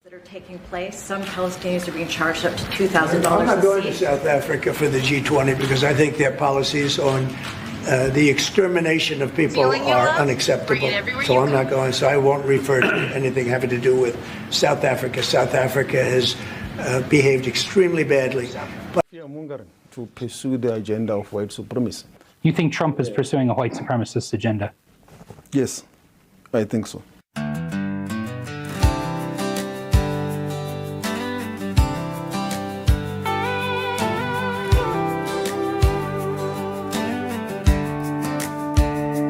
that are taking place. Some Palestinians are being charged up to $2,000. I'm not going to South Africa for the G20 because I think their policies on the extermination of people are unacceptable. So I'm not going. So I won't refer to anything having to do with South Africa. South Africa has behaved extremely badly. But to pursue the agenda of white supremacy. You think Trump is pursuing a white supremacist agenda? Yes, I think so.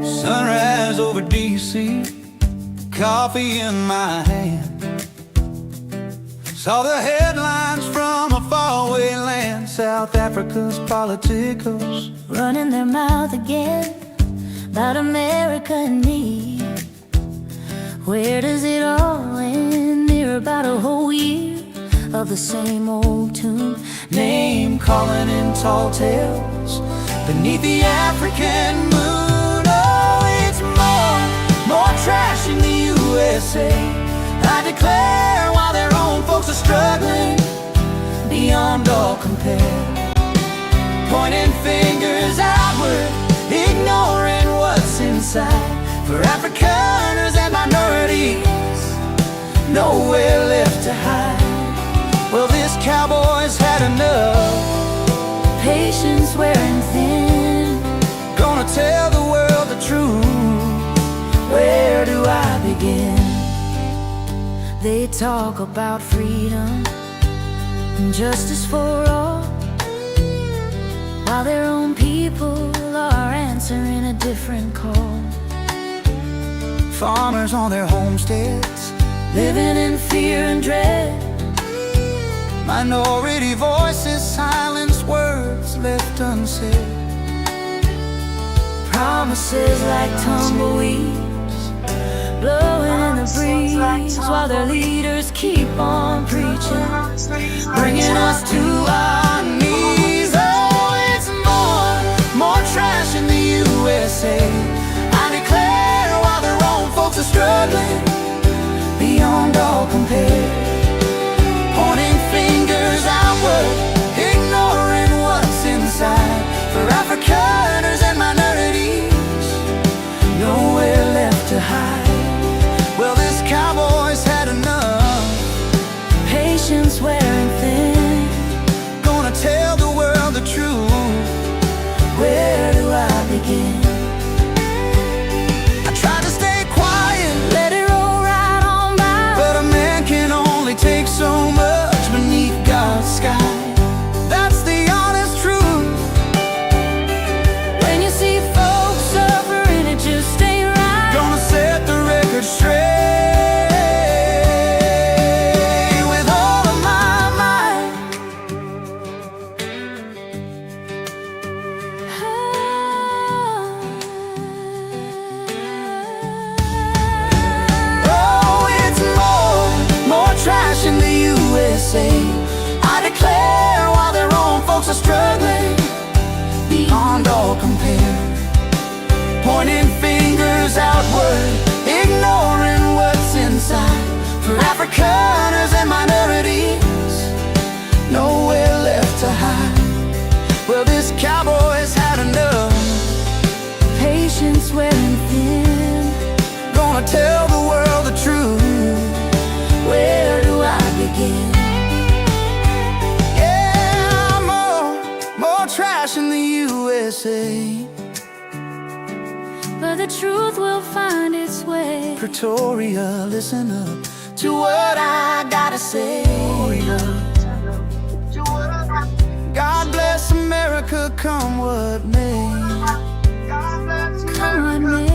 Sunrise over D.C., coffee in my hand. Saw the headlines from a faraway land. South Africa's politicos running their mouth again about America and me. Where does it all end? Near about a whole year of the same old tune. name calling in tall tales beneath the African moon. Oh, it's more trash in the USA, I declare, while their own folks are struggling beyond all compare. Pointing fingers outward, ignoring what's inside. For Afrikaners and minorities, nowhere left to hide. Well, this cowboy's had enough, Patience wearing thin. gonna tell the world the truth. Where do I begin? They talk about freedom and justice for all, while their own people are answering a different call. Farmers on their homesteads, Living in fear and dread. minority voices silence words left unsaid. Promises like tumbleweeds blowing in the breeze, while their leaders keep on preaching, Bringing us to our knees. Oh, it's more trash in the USA, I declare, while their own folks are struggling beyond all compare. Pointing fingers outward, ignoring what's inside. For Afrikaners and minorities, nowhere left to hide. Well, this cowboy's had enough, patience wearing thin. gonna tell the world the truth. Where do I begin? I tried to stay quiet, Let it roll right on by. but a man can only take so much beneath God's sky. That's the honest truth. When you see folks suffering, it just ain't right. Gonna set the record straight with all of my might. Oh, it's more trash in the USA, I declare, while their own folks are struggling beyond all compare. Pointing fingers outward, ignoring what's inside. For Afrikaners and minorities, nowhere left to hide. Well, this cowboy's had enough, Patience wearing thin. gonna tell the world the truth. Where do I begin? Yeah, more trash in the USA. But the truth will find its way. Pretoria, listen up to what I gotta say. God bless America, come what may. Come on, me.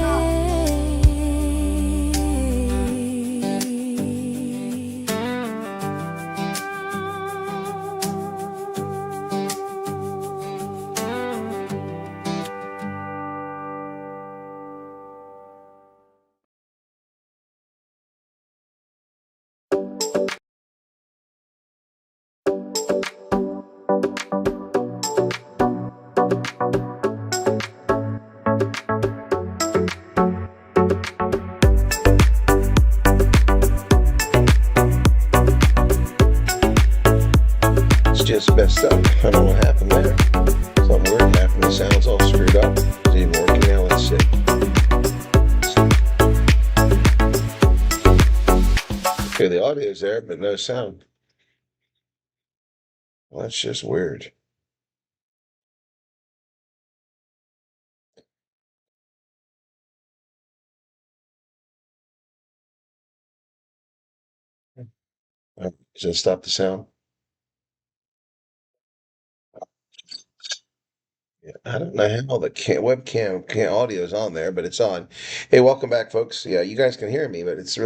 just messed up. I don't know what happened there. Something weird happened. The sound's all screwed up. It's even working now. Let's see. Okay, the audio's there, but no sound. Well, that's just weird. Does it stop the sound? Yeah, I don't know how the webcam audio is on there, but it's on. Hey, welcome back, folks. Yeah, you guys can hear me, but it's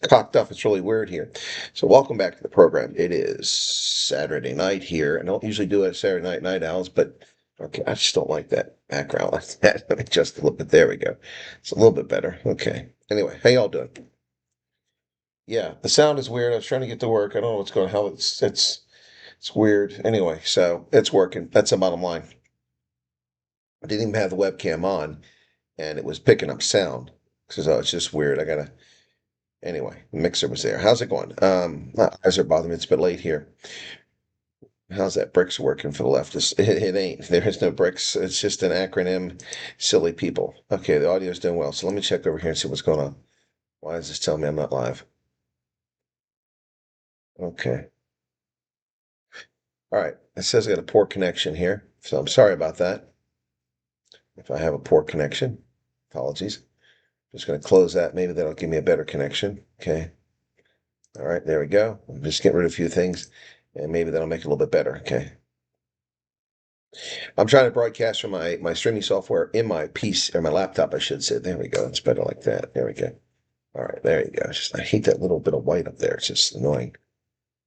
cocked up. It's really weird here. So, welcome back to the program. It is Saturday night here. I don't usually do it Saturday night owls, but okay, I just don't like that background like that. Let me adjust a little bit. There we go. It's a little bit better. Okay. Anyway, how y'all doing? Yeah, the sound is weird. I was trying to get to work. I don't know what's going on. How it's weird. Anyway, so it's working. That's the bottom line. I didn't even have the webcam on, and it was picking up sound. So it's just weird. Anyway, the mixer was there. How's it going? My eyes are bothering me. It's a bit late here. How's that bricks working for the leftists? It ain't. There is no bricks. It's just an acronym. Silly people. Okay, the audio's doing well. So let me check over here and see what's going on. Why does this tell me I'm not live? Okay. All right. It says I got a poor connection here. So I'm sorry about that. If I have a poor connection, apologies. Just going to close that. Maybe that'll give me a better connection. Okay. All right, there we go. I'm just getting rid of a few things, and maybe that'll make it a little bit better. Okay. I'm trying to broadcast from my streaming software in my PC, or my laptop, I should say. There we go. It's better like that. There we go. All right, there you go. I hate that little bit of white up there. It's just annoying.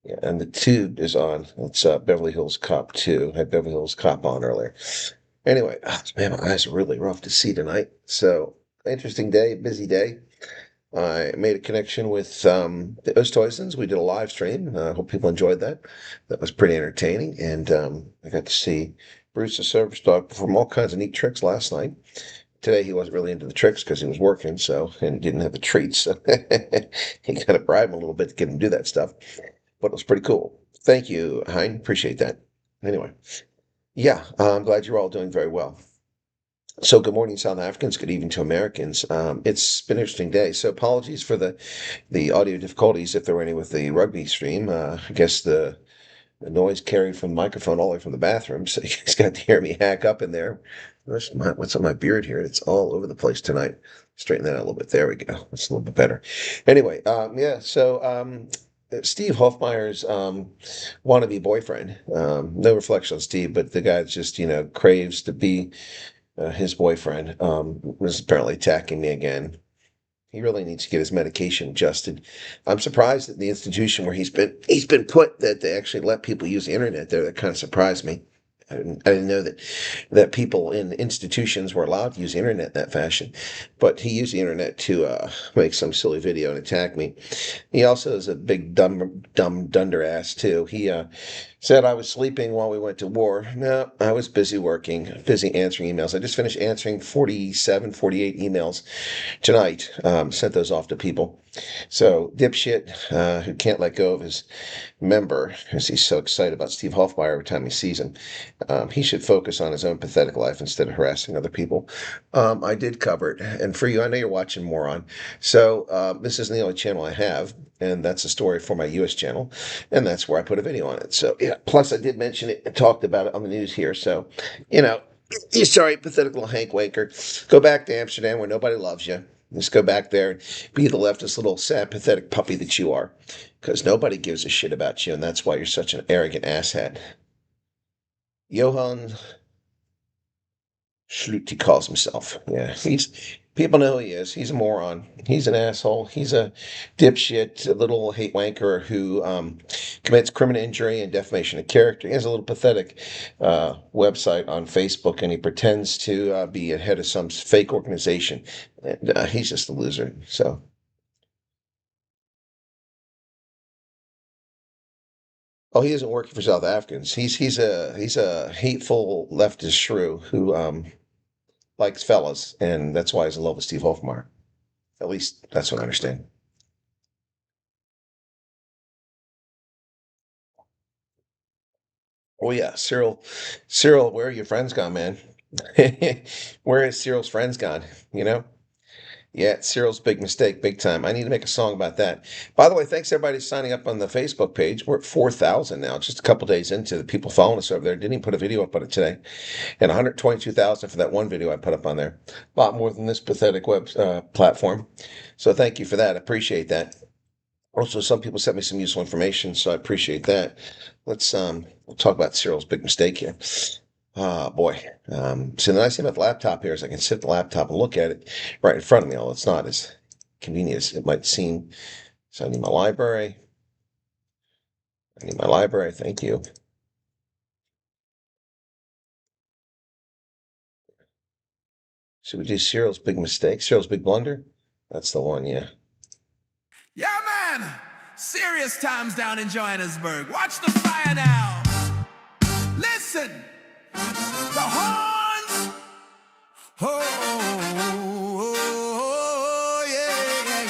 Yeah, and the tube is on. It's Beverly Hills Cop 2. I had Beverly Hills Cop on earlier. Anyway, man, my eyes are really rough to see tonight. So, interesting day, busy day. I made a connection with the Oosthuizens. We did a live stream. I hope people enjoyed that. That was pretty entertaining. And I got to see Bruce the service dog perform all kinds of neat tricks last night. Today he wasn't really into the tricks because he was working, and didn't have the treats. So he kind of bribed him a little bit to get him to do that stuff. But it was pretty cool. Thank you, Hein. Appreciate that. Anyway. Yeah, I'm glad you're all doing very well. So, good morning, South Africans. Good evening to Americans. It's been an interesting day. So, apologies for the audio difficulties if there were any with the rugby stream. I guess the noise carried from the microphone all the way from the bathroom, so you guys got to hear me hack up in there. What's on my beard here? It's all over the place tonight. Straighten that out a little bit. There we go. That's a little bit better. Anyway, yeah. So, Steve Hofmeier's wannabe boyfriend. No reflection on Steve, but the guy that just craves to be his boyfriend was apparently attacking me again. He really needs to get his medication adjusted. I'm surprised that the institution where he's been put that they actually let people use the internet there. That kind of surprised me. I didn't know that people in institutions were allowed to use the internet in that fashion. But he used the internet to make some silly video and attack me. He also is a big dumb dunder ass too. He said I was sleeping while we went to war. No, I was busy working, busy answering emails. I just finished answering 47, 48 emails tonight. Sent those off to people. So, dipshit who can't let go of his member, because he's so excited about Steve Hofmeier every time he sees him. He should focus on his own pathetic life instead of harassing other people. I did cover it. And for you, I know you're watching Moron. So, this isn't the only channel I have, and that's a story for my U.S. channel, and that's where I put a video on it. So, yeah. Plus, I did mention it and talked about it on the news here. So, you're sorry, pathetic little Hank Wanker. Go back to Amsterdam where nobody loves you. Just go back there and be the leftist little sad, pathetic puppy that you are. Because nobody gives a shit about you, and that's why you're such an arrogant asshat. Johann Schlut, he calls himself. Yeah, people know who he is. He's a moron. He's an asshole. He's a dipshit, a little hate wanker who commits criminal injury and defamation of character. He has a little pathetic website on Facebook, and he pretends to be a head of some fake organization. And he's just a loser. So. Oh, he isn't working for South Africans. He's a hateful leftist shrew who likes fellas, and that's why he's in love with Steve Hofmeier. At least that's what I understand. Oh yeah, Cyril, where are your friends gone, man? Where is Cyril's friends gone? You know? Yeah, Cyril's big mistake, big time. I need to make a song about that. By the way, thanks everybody signing up on the Facebook page. We're at 4,000 now, just a couple days into the people following us over there. Didn't even put a video up on it today. And 122,000 for that one video I put up on there. A lot more than this pathetic web platform. So thank you for that. I appreciate that. Also, some people sent me some useful information, so I appreciate that. We'll talk about Cyril's big mistake here. Ah, boy. So the nice thing about the laptop here is I can sit at the laptop and look at it right in front of me, although it's not as convenient as it might seem. So I need my library. Thank you. Should we do Cyril's big mistake? Cyril's big blunder? That's the one, yeah. Yeah, man. Serious times down in Johannesburg. Watch the fire now. Listen. The horns. Oh, yeah.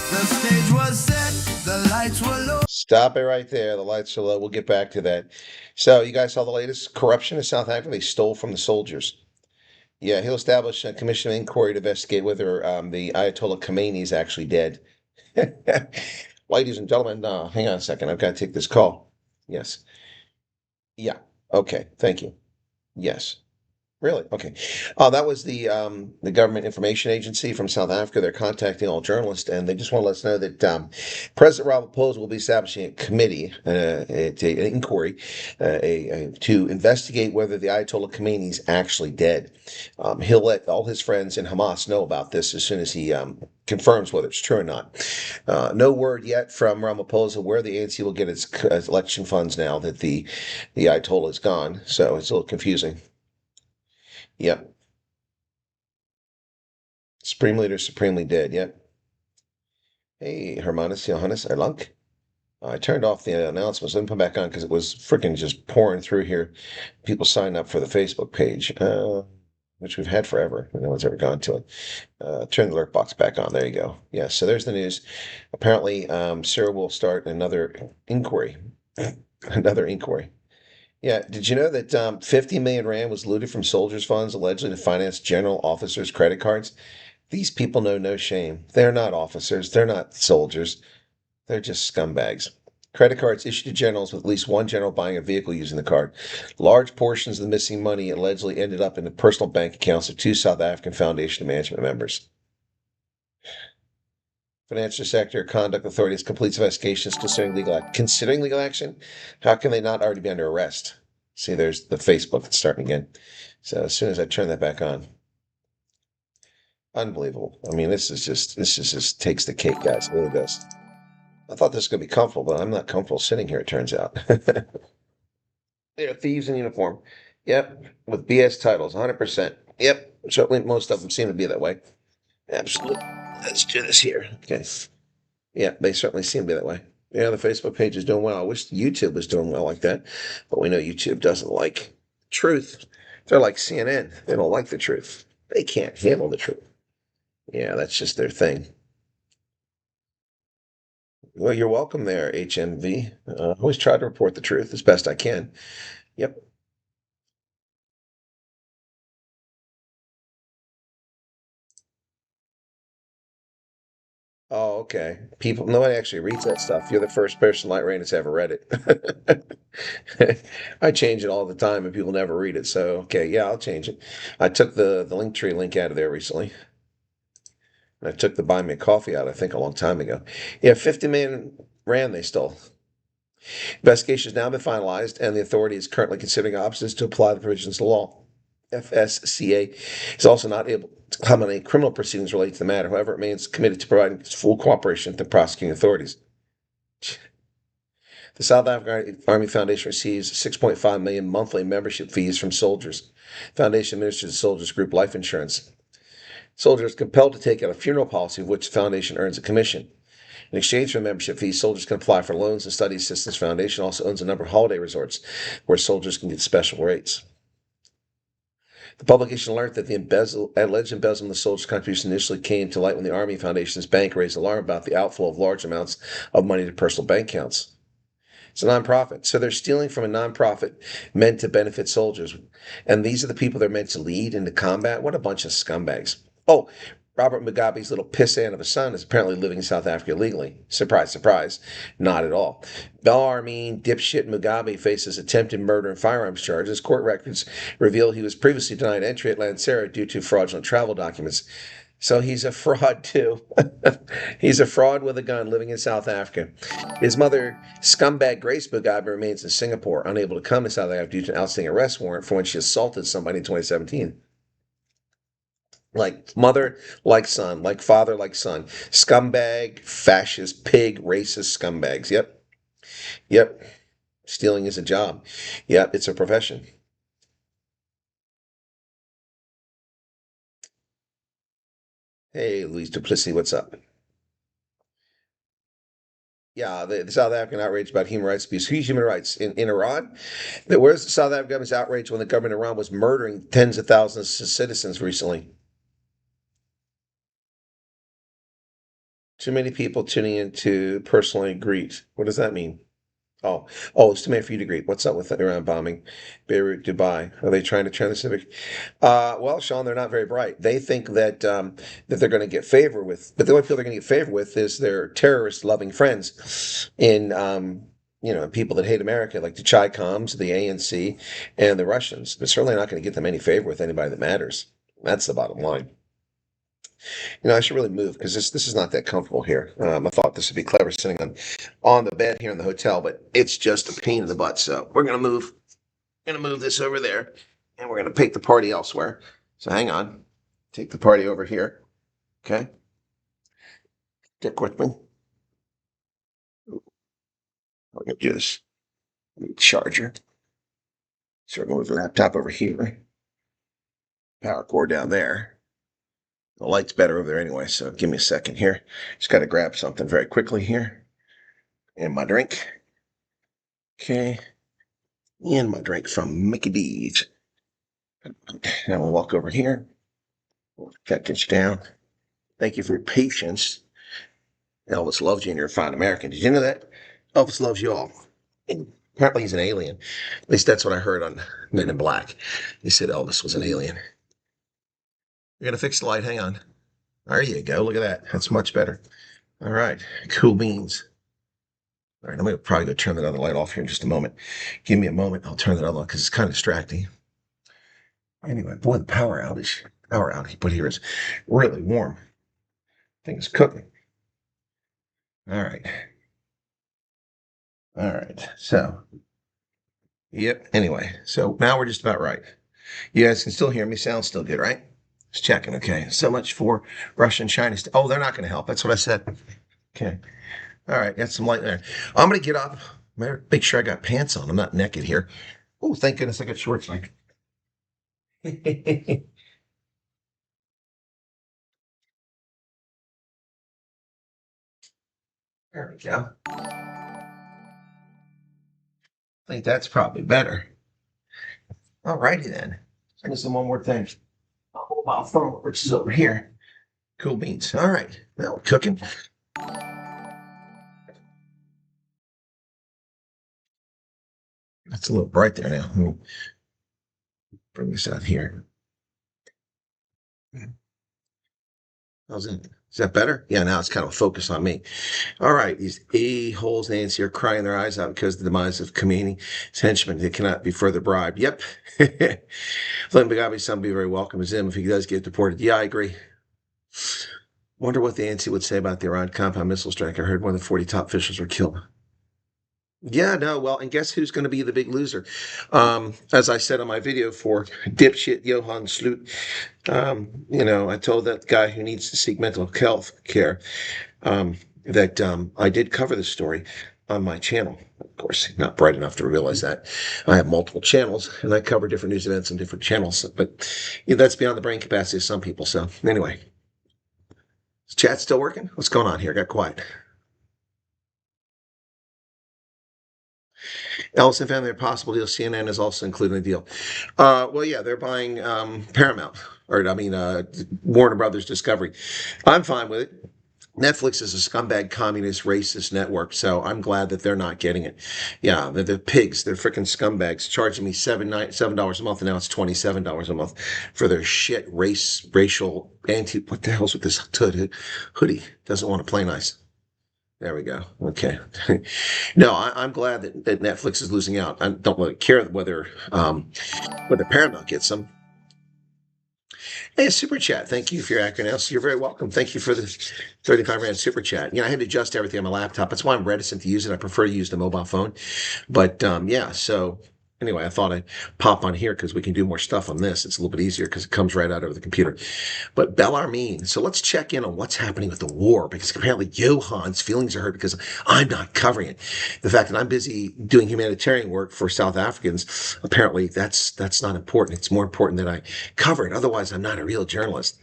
The stage was set. The lights were low. Stop it right there. The lights are low. We'll get back to that. So you guys saw the latest corruption in South Africa? They stole from the soldiers. Yeah, he'll establish a commission of inquiry to investigate whether the Ayatollah Khomeini is actually dead. Ladies and gentlemen, hang on a second. I've got to take this call. Yes. Yeah. Okay. Thank you. Yes. Really? Okay. That was the Government Information Agency from South Africa. They're contacting all journalists, and they just want to let us know that President Ramaphosa will be establishing a committee, an inquiry, to investigate whether the Ayatollah Khomeini is actually dead. He'll let all his friends in Hamas know about this as soon as he confirms whether it's true or not. No word yet from Ramaphosa where the ANC will get its election funds now that the Ayatollah is gone, so it's a little confusing. Yep. Supreme Leader supremely dead. Yep. Hey, Hermanus Johannes Erlunk. I turned off the announcements. Let me put back on because it was freaking just pouring through here. People signed up for the Facebook page, which we've had forever. No one's ever gone to it. Turn the alert box back on. There you go. Yeah, so there's the news. Apparently, Cyril will start another inquiry. Another inquiry. Yeah, did you know that 50 million rand was looted from soldiers' funds allegedly to finance general officers' credit cards? These people know no shame. They're not officers. They're not soldiers. They're just scumbags. Credit cards issued to generals with at least one general buying a vehicle using the card. Large portions of the missing money allegedly ended up in the personal bank accounts of two South African Foundation management members. Financial sector conduct authorities completes investigations considering legal action. How can they not already be under arrest? See, there's the Facebook that's starting again. So as soon as I turn that back on, unbelievable. I mean, this just takes the cake, guys. It really does. I thought this was gonna be comfortable, but I'm not comfortable sitting here. It turns out. They're thieves in uniform. Yep, with BS titles, 100%. Yep, certainly most of them seem to be that way. Absolutely. Let's do this here. Okay. Yeah, they certainly seem to be that way. Yeah, the Facebook page is doing well. I wish YouTube was doing well like that, but we know YouTube doesn't like truth. They're like CNN. They don't like the truth. They can't handle the truth. Yeah, that's just their thing. Well, you're welcome there, HMV. Always try to report the truth as best I can. Yep. Oh, okay. Nobody actually reads that stuff. You're the first person, Light Rain, that's ever read it. I change it all the time, and people never read it. So, okay, yeah, I'll change it. I took the Linktree link out of there recently. And I took the Buy Me a Coffee out, I think, a long time ago. Yeah, 50 million rand they stole. Investigation has now been finalized, and the authority is currently considering options to apply the provisions of the law. FSCA is also not able to comment on any criminal proceedings related to the matter. However, it remains committed to providing full cooperation with the prosecuting authorities. The South African Army Foundation receives 6.5 million monthly membership fees from soldiers. Foundation administers the soldiers' group life insurance. Soldiers are compelled to take out a funeral policy of which the foundation earns a commission. In exchange for membership fees, soldiers can apply for loans and study assistance. Foundation also owns a number of holiday resorts where soldiers can get special rates. The publication learned that the alleged embezzlement of the soldiers' contribution initially came to light when the Army Foundation's bank raised alarm about the outflow of large amounts of money to personal bank accounts. It's a nonprofit. So they're stealing from a nonprofit meant to benefit soldiers. And these are the people they're meant to lead into combat. What a bunch of scumbags. Oh, Robert Mugabe's little pissant of a son is apparently living in South Africa illegally. Surprise, surprise. Not at all. Bellarmine dipshit Mugabe faces attempted murder and firearms charges. Court records reveal he was previously denied entry at Lancera due to fraudulent travel documents. So he's a fraud too. He's a fraud with a gun living in South Africa. His mother, scumbag Grace Mugabe, remains in Singapore, unable to come to South Africa due to an outstanding arrest warrant for when she assaulted somebody in 2017. Like mother, like son, like father, like son. Scumbag, fascist, pig, racist scumbags. Yep. Yep. Stealing is a job. Yep, it's a profession. Hey, Louise Duplicity, what's up? Yeah, the South African outrage about human rights abuse. Human rights in Iran? Where's the South African government's outrage when the government of Iran was murdering tens of thousands of citizens recently? Too many people tuning in to personally greet. What does that mean? Oh, it's too many for you to greet. What's up with the Iran bombing? Beirut, Dubai. Are they trying to turn the civic? Well, Sean, they're not very bright. They think that that they're going to get favor with, but the only people they're going to get favor with is their terrorist-loving friends in, people that hate America, like the Chi-Coms, the ANC, and the Russians. But certainly not going to get them any favor with anybody that matters. That's the bottom line. I should really move because this is not that comfortable here. I thought this would be clever sitting on the bed here in the hotel, but it's just a pain in the butt. So we're gonna move. Gonna move this over there, and we're gonna take the party elsewhere. So hang on, take the party over here. Okay, stick with me. We're gonna do this. Charger. So we're gonna move the laptop over here. Power cord down there. The light's better over there anyway, so give me a second here. Just got to grab something very quickly here. And my drink. Okay. And my drink from Mickey D's. Now we'll walk over here. That gets you down. Thank you for your patience. Elvis loves you and you're a fine American. Did you know that? Elvis loves you all. And apparently he's an alien. At least that's what I heard on Men in Black. They said Elvis was an alien. We're going to fix the light. Hang on. There you go. Look at that. That's much better. All right. Cool beans. All right. I'm going to probably go turn that other light off here in just a moment. Give me a moment. I'll turn that other on because it's kind of distracting. Anyway, boy, the power out he put here is really warm. Thing's cooking. All right. All right. So, yep. Anyway, so now we're just about right. You guys can still hear me. Sounds still good, right? Just checking, okay. So much for Russia and China. Oh, they're not going to help. That's what I said. Okay. All right, got some light there. I'm going to get up. Make sure I got pants on. I'm not naked here. Oh, thank goodness I got shorts on. There we go. I think that's probably better. All righty then. So just one more thing. Mobile phone, which is over here. Cool beans. All right. Now we're cooking. That's a little bright there now. Let me bring this out here. How's it? Is that better? Yeah, now it's kind of focused on me. All right. These a-holes in ANC are crying their eyes out because of the demise of Khomeini. His henchmen, they cannot be further bribed. Yep. Flynn Mugabe's son be very welcome as him if he does get deported. Yeah, I agree. Wonder what the ANC would say about the Iran compound missile strike. I heard more than 40 top officials were killed. Yeah, no, well, and guess who's going to be the big loser? As I said on my video for dipshit Johan Sloot, I told that guy who needs to seek mental health care that I did cover this story on my channel. Of course, not bright enough to realize that. I have multiple channels, and I cover different news events on different channels, but that's beyond the brain capacity of some people. So anyway, is chat still working? What's going on here? I got quiet. Ellison family, a possible deal. CNN is also included in the deal. Well, yeah, they're buying Paramount, Warner Brothers Discovery. I'm fine with it. Netflix is a scumbag, communist, racist network, so I'm glad that they're not getting it. Yeah, they're pigs. They're freaking scumbags, charging me $7 a month, and now it's $27 a month for their shit racial anti. What the hell's with this hoodie? Doesn't want to play nice. There we go. Okay. No, I'm glad that Netflix is losing out. I don't really care whether Paramount gets them. Hey, a super chat. Thank you for your acronyms. You're very welcome. Thank you for the 35 rand super chat. I had to adjust everything on my laptop. That's why I'm reticent to use it. I prefer to use the mobile phone. But yeah, so anyway, I thought I'd pop on here because we can do more stuff on this. It's a little bit easier because it comes right out over the computer. But Bellarmine. So let's check in on what's happening with the war, because apparently Johan's feelings are hurt because I'm not covering it. The fact that I'm busy doing humanitarian work for South Africans, apparently that's not important. It's more important that I cover it. Otherwise, I'm not a real journalist.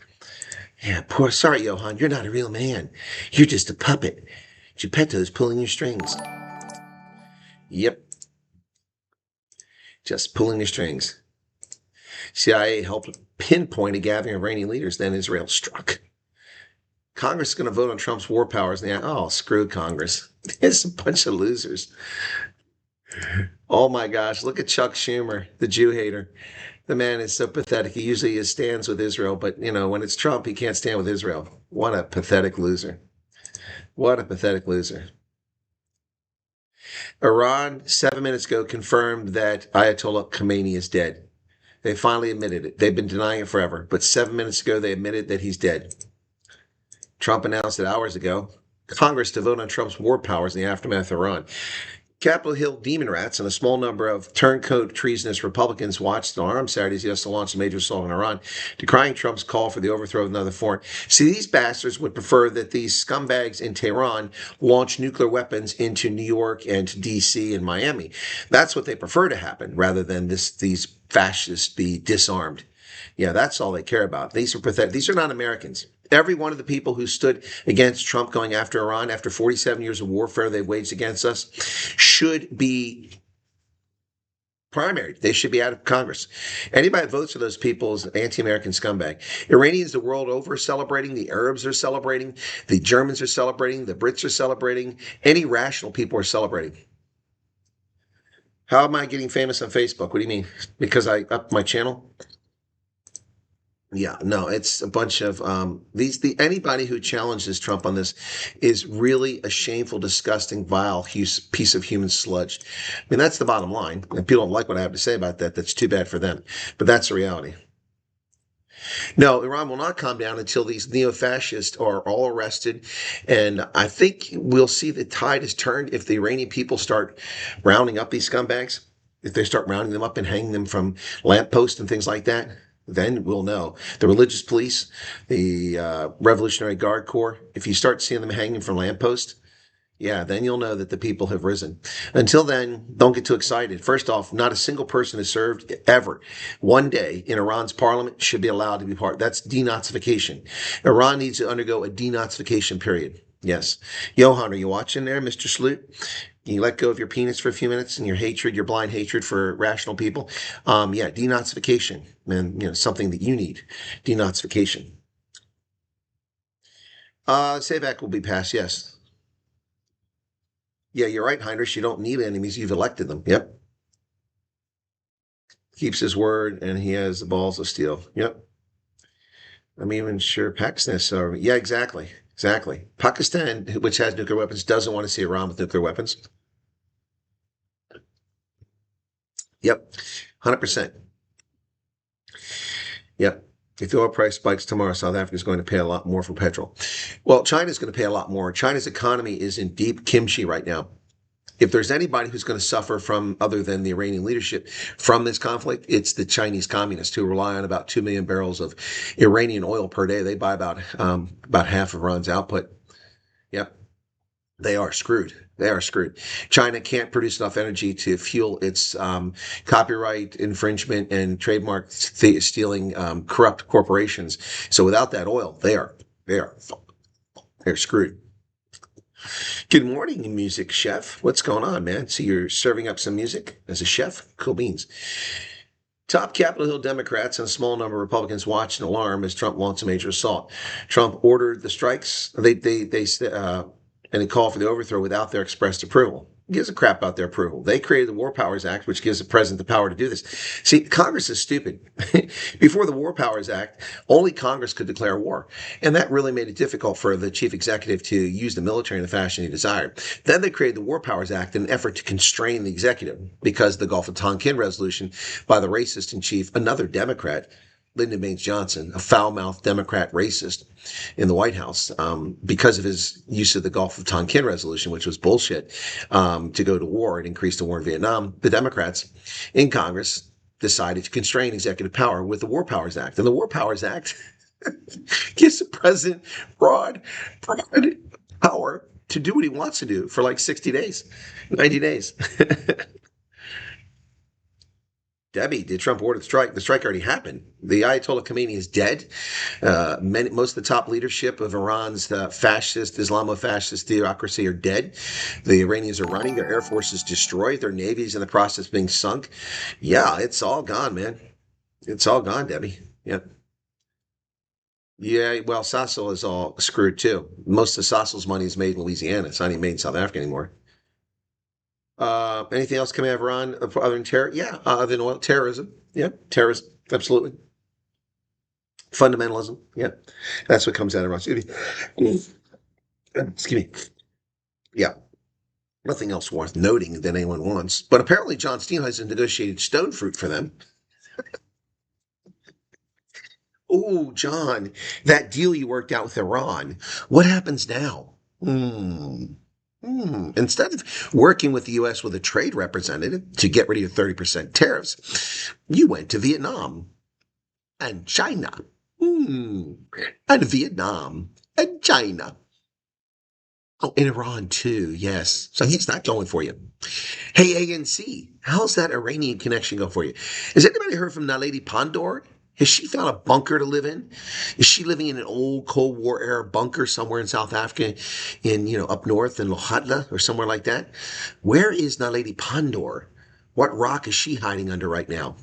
Yeah, sorry, Johan, you're not a real man. You're just a puppet. Geppetto's pulling your strings. Yep. Just pulling the strings. CIA helped pinpoint a gathering of Iranian leaders, then Israel struck. Congress is going to vote on Trump's war powers. Oh, screw Congress. It's a bunch of losers. Oh my gosh, look at Chuck Schumer, the Jew hater. The man is so pathetic. He usually stands with Israel, but when it's Trump, he can't stand with Israel. What a pathetic loser. What a pathetic loser. Iran, 7 minutes ago, confirmed that Ayatollah Khomeini is dead. They finally admitted it. They've been denying it forever, but 7 minutes ago, they admitted that he's dead. Trump announced it hours ago. Congress to vote on Trump's war powers in the aftermath of Iran. Capitol Hill demon rats and a small number of turncoat treasonous Republicans watched on armed Saturdays to launch a major assault on Iran, decrying Trump's call for the overthrow of another foreign. See, these bastards would prefer that these scumbags in Tehran launch nuclear weapons into New York and D.C. and Miami. That's what they prefer to happen, rather than these fascists be disarmed. Yeah, that's all they care about. These are pathetic. These are not Americans. Every one of the people who stood against Trump going after Iran after 47 years of warfare they waged against us should be primaried. They should be out of Congress. Anybody that votes for those people is an anti-American scumbag. Iranians the world over are celebrating. The Arabs are celebrating. The Germans are celebrating. The Brits are celebrating. Any rational people are celebrating. How am I getting famous on Facebook? What do you mean? Because I upped my channel? Yeah, no, it's a bunch of anybody who challenges Trump on this is really a shameful, disgusting, vile piece of human sludge. I mean, that's the bottom line. If people don't like what I have to say about that, that's too bad for them. But that's the reality. No, Iran will not calm down until these neo-fascists are all arrested. And I think we'll see the tide has turned if the Iranian people start rounding up these scumbags. If they start rounding them up and hanging them from lampposts and things like that. Then we'll know. The religious police, the Revolutionary Guard Corps, if you start seeing them hanging from lampposts, yeah, then you'll know that the people have risen. Until then, don't get too excited. First off, not a single person has served ever one day in Iran's parliament should be allowed to be part. That's denazification. Iran needs to undergo a denazification period. Yes. Johan, are you watching there, Mr. Sloot? Can you let go of your penis for a few minutes and your hatred, your blind hatred for rational people? Yeah, denazification, and something that you need. Denazification. SAVAC will be passed, yes. Yeah, you're right, Heinrich. You don't need enemies. You've elected them. Yep. Keeps his word, and he has the balls of steel. Yep. I'm even sure Pakistan is sorry. Yeah, exactly. Exactly. Pakistan, which has nuclear weapons, doesn't want to see Iran with nuclear weapons. Yep. 100%. Yep. If the oil price spikes tomorrow, South Africa is going to pay a lot more for petrol. Well, China's going to pay a lot more. China's economy is in deep kimchi right now. If there's anybody who's going to suffer from, other than the Iranian leadership, from this conflict, it's the Chinese communists who rely on about 2 million barrels of Iranian oil per day. They buy about half of Iran's output. Yep. They are screwed. They are screwed. China can't produce enough energy to fuel its copyright infringement and trademark stealing corrupt corporations. So without that oil, they're screwed. Good morning, music chef. What's going on, man? So you're serving up some music as a chef? Cool beans. Top Capitol Hill Democrats and a small number of Republicans watch in alarm as Trump launches a major assault. Trump ordered the strikes. And he called for the overthrow without their expressed approval. He gives a crap about their approval. They created the War Powers Act, which gives the president the power to do this. See, Congress is stupid. Before the War Powers Act, only Congress could declare war. And that really made it difficult for the chief executive to use the military in the fashion he desired. Then they created the War Powers Act in an effort to constrain the executive because the Gulf of Tonkin resolution by the racist in chief, another Democrat, Lyndon Baines Johnson, a foul-mouthed Democrat racist in the White House, because of his use of the Gulf of Tonkin resolution, which was bullshit, to go to war and increase the war in Vietnam. The Democrats in Congress decided to constrain executive power with the War Powers Act. And the War Powers Act gives the president broad power to do what he wants to do for like 60 days, 90 days. Debbie, did Trump order the strike? The strike already happened. The Ayatollah Khomeini is dead. Most of the top leadership of Iran's fascist, Islamo-fascist theocracy are dead. The Iranians are running. Their air force is destroyed. Their navy is in the process of being sunk. Yeah, it's all gone, man. It's all gone, Debbie. Yep. Yeah, well, Sassel is all screwed too. Most of Sassel's money is made in Louisiana. It's not even made in South Africa anymore. Anything else coming out of Iran other than terror? Yeah, other than oil, terrorism. Yeah, terrorism. Absolutely. Fundamentalism. Yeah, that's what comes out of Iran. Excuse me. Yeah, nothing else worth noting that anyone wants. But apparently, John Steenhuisen negotiated stone fruit for them. Oh, John, that deal you worked out with Iran. What happens now? Instead of working with the U.S. with a trade representative to get rid of your 30% tariffs, you went to Vietnam and China. And Vietnam and China. Oh, and Iran too, yes. So he's not going for you. Hey, ANC, how's that Iranian connection go for you? Has anybody heard from Naledi Pandor? Has she found a bunker to live in? Is she living in an old Cold War era bunker somewhere in South Africa, up north in Lohatla or somewhere like that? Where is Naledi Pandor? What rock is she hiding under right now?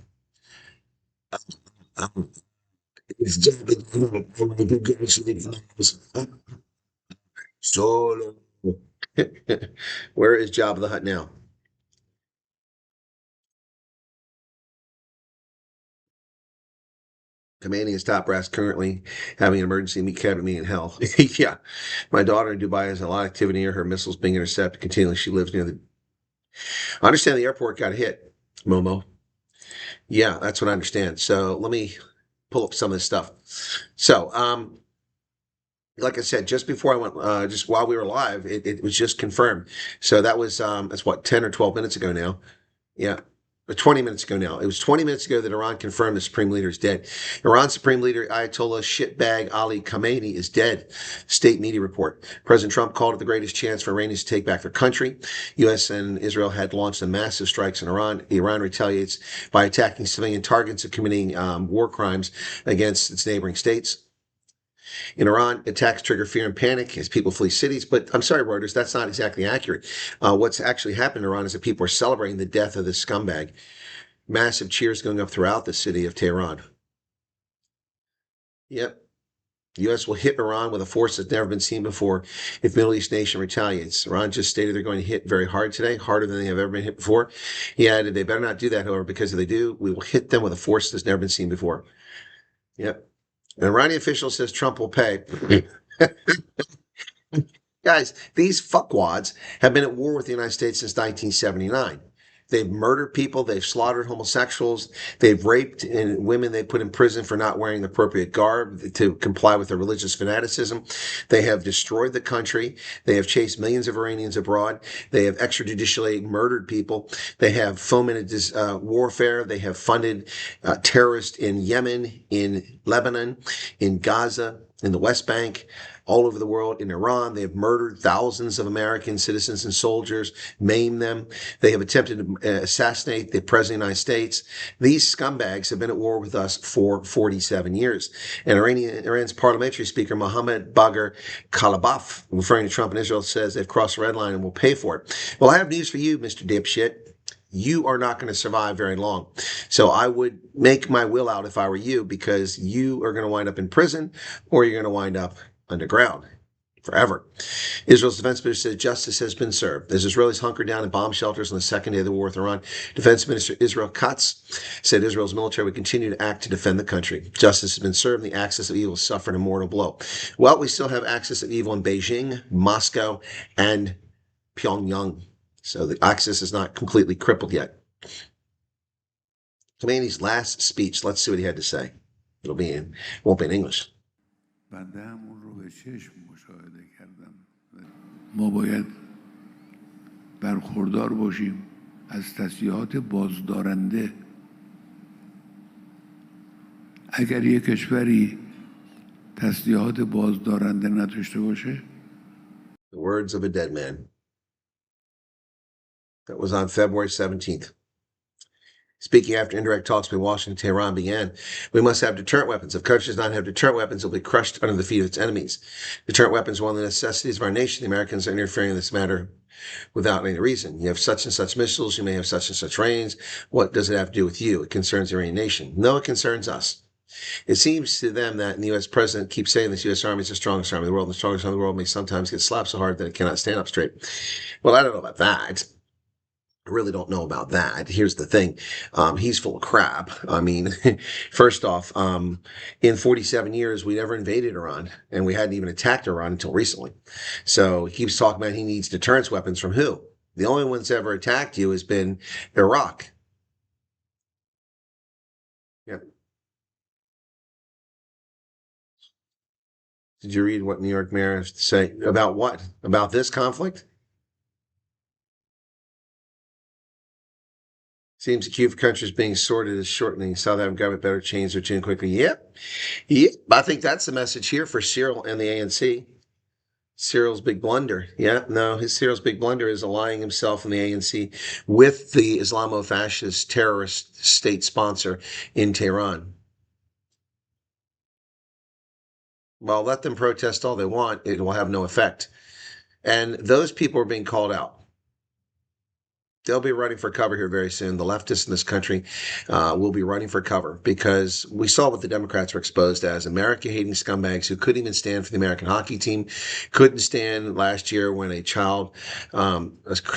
Solo. Where is Jabba the Hutt now? Commanding his top brass currently having an emergency cabinet meeting in hell. Yeah. My daughter in Dubai has a lot of activity near her, missiles being intercepted continually. She lives near I understand the airport got hit, Momo. Yeah, that's what I understand. So let me pull up some of this stuff. So, like I said, just before I went, just while we were live, it was just confirmed. So that was, that's what, 10 or 12 minutes ago now. Yeah. 20 minutes ago now. It was 20 minutes ago that Iran confirmed the Supreme Leader is dead. Iran's Supreme Leader, Ayatollah shitbag Ali Khamenei, is dead. State media report. President Trump called it the greatest chance for Iranians to take back their country. U.S. and Israel had launched a massive strikes in Iran. Iran retaliates by attacking civilian targets and committing war crimes against its neighboring states. In Iran, attacks trigger fear and panic as people flee cities. But I'm sorry, Reuters, that's not exactly accurate. What's actually happened in Iran is that people are celebrating the death of this scumbag. Massive cheers going up throughout the city of Tehran. Yep. The U.S. will hit Iran with a force that's never been seen before if Middle East nation retaliates. Iran just stated they're going to hit very hard today, harder than they have ever been hit before. He added they better not do that, however, because if they do, we will hit them with a force that's never been seen before. Yep. An Iranian official says Trump will pay. Guys, these fuckwads have been at war with the United States since 1979. They've murdered people. They've slaughtered homosexuals. They've raped women they put in prison for not wearing the appropriate garb to comply with their religious fanaticism. They have destroyed the country. They have chased millions of Iranians abroad. They have extrajudicially murdered people. They have fomented warfare. They have funded terrorists in Yemen, in Lebanon, in Gaza, in the West Bank, all over the world, in Iran. They have murdered thousands of American citizens and soldiers, maimed them. They have attempted to assassinate the President of the United States. These scumbags have been at war with us for 47 years. And Iran's parliamentary speaker, Mohammad Bagher Kalibaf, referring to Trump and Israel, says they've crossed the red line and will pay for it. Well, I have news for you, Mr. Dipshit. you are not going to survive very long. So I would make my will out if I were you, because you are going to wind up in prison or you're going to wind up underground forever. Israel's defense minister said justice has been served. As Israelis hunkered down in bomb shelters on the second day of the war with Iran, Defense Minister Israel Katz said Israel's military would continue to act to defend the country. Justice has been served and the axis of evil suffered a mortal blow. Well, we still have axis of evil in Beijing, Moscow, and Pyongyang. So the axis is not completely crippled yet. Khomeini's last speech, let's see what he had to say. Won't be in English. ما باید برخوردار باشیم از تسلیحات بازدارنده. اگر یک کشوری تسلیحات بازدارنده نداشته باشه. The words of a dead man. That was on February 17th. Speaking after indirect talks between Washington and Tehran began, we must have deterrent weapons. If countries do not have deterrent weapons, they'll be crushed under the feet of its enemies. Deterrent weapons are one of the necessities of our nation. The Americans are interfering in this matter without any reason. You have such and such missiles. You may have such and such range. What does it have to do with you? It concerns the Iranian nation. No, it concerns us. It seems to them that the U.S. president keeps saying this U.S. Army is the strongest army in the world, and the strongest army in the world may sometimes get slapped so hard that it cannot stand up straight. Well, I don't know about that. I really don't know about that. Here's the thing. He's full of crap. I mean, first off, in 47 years, we never invaded Iran, and we hadn't even attacked Iran until recently. So he keeps talking about he needs deterrence weapons from who? The only one that's ever attacked you has been Iraq. Yep. Did you read what New York mayor has to say about what? About this conflict? Seems the queue for countries being sorted is shortening. South African government better change their tune quickly. Yep. I think that's the message here for Cyril and the ANC. Cyril's big blunder. Yeah, no, Cyril's big blunder is allying himself in the ANC with the Islamo-fascist terrorist state sponsor in Tehran. Well, let them protest all they want. It will have no effect. And those people are being called out. They'll be running for cover here very soon. The leftists in this country will be running for cover because we saw what the Democrats were exposed as. America-hating scumbags who couldn't even stand for the American hockey team, couldn't stand last year when a child, a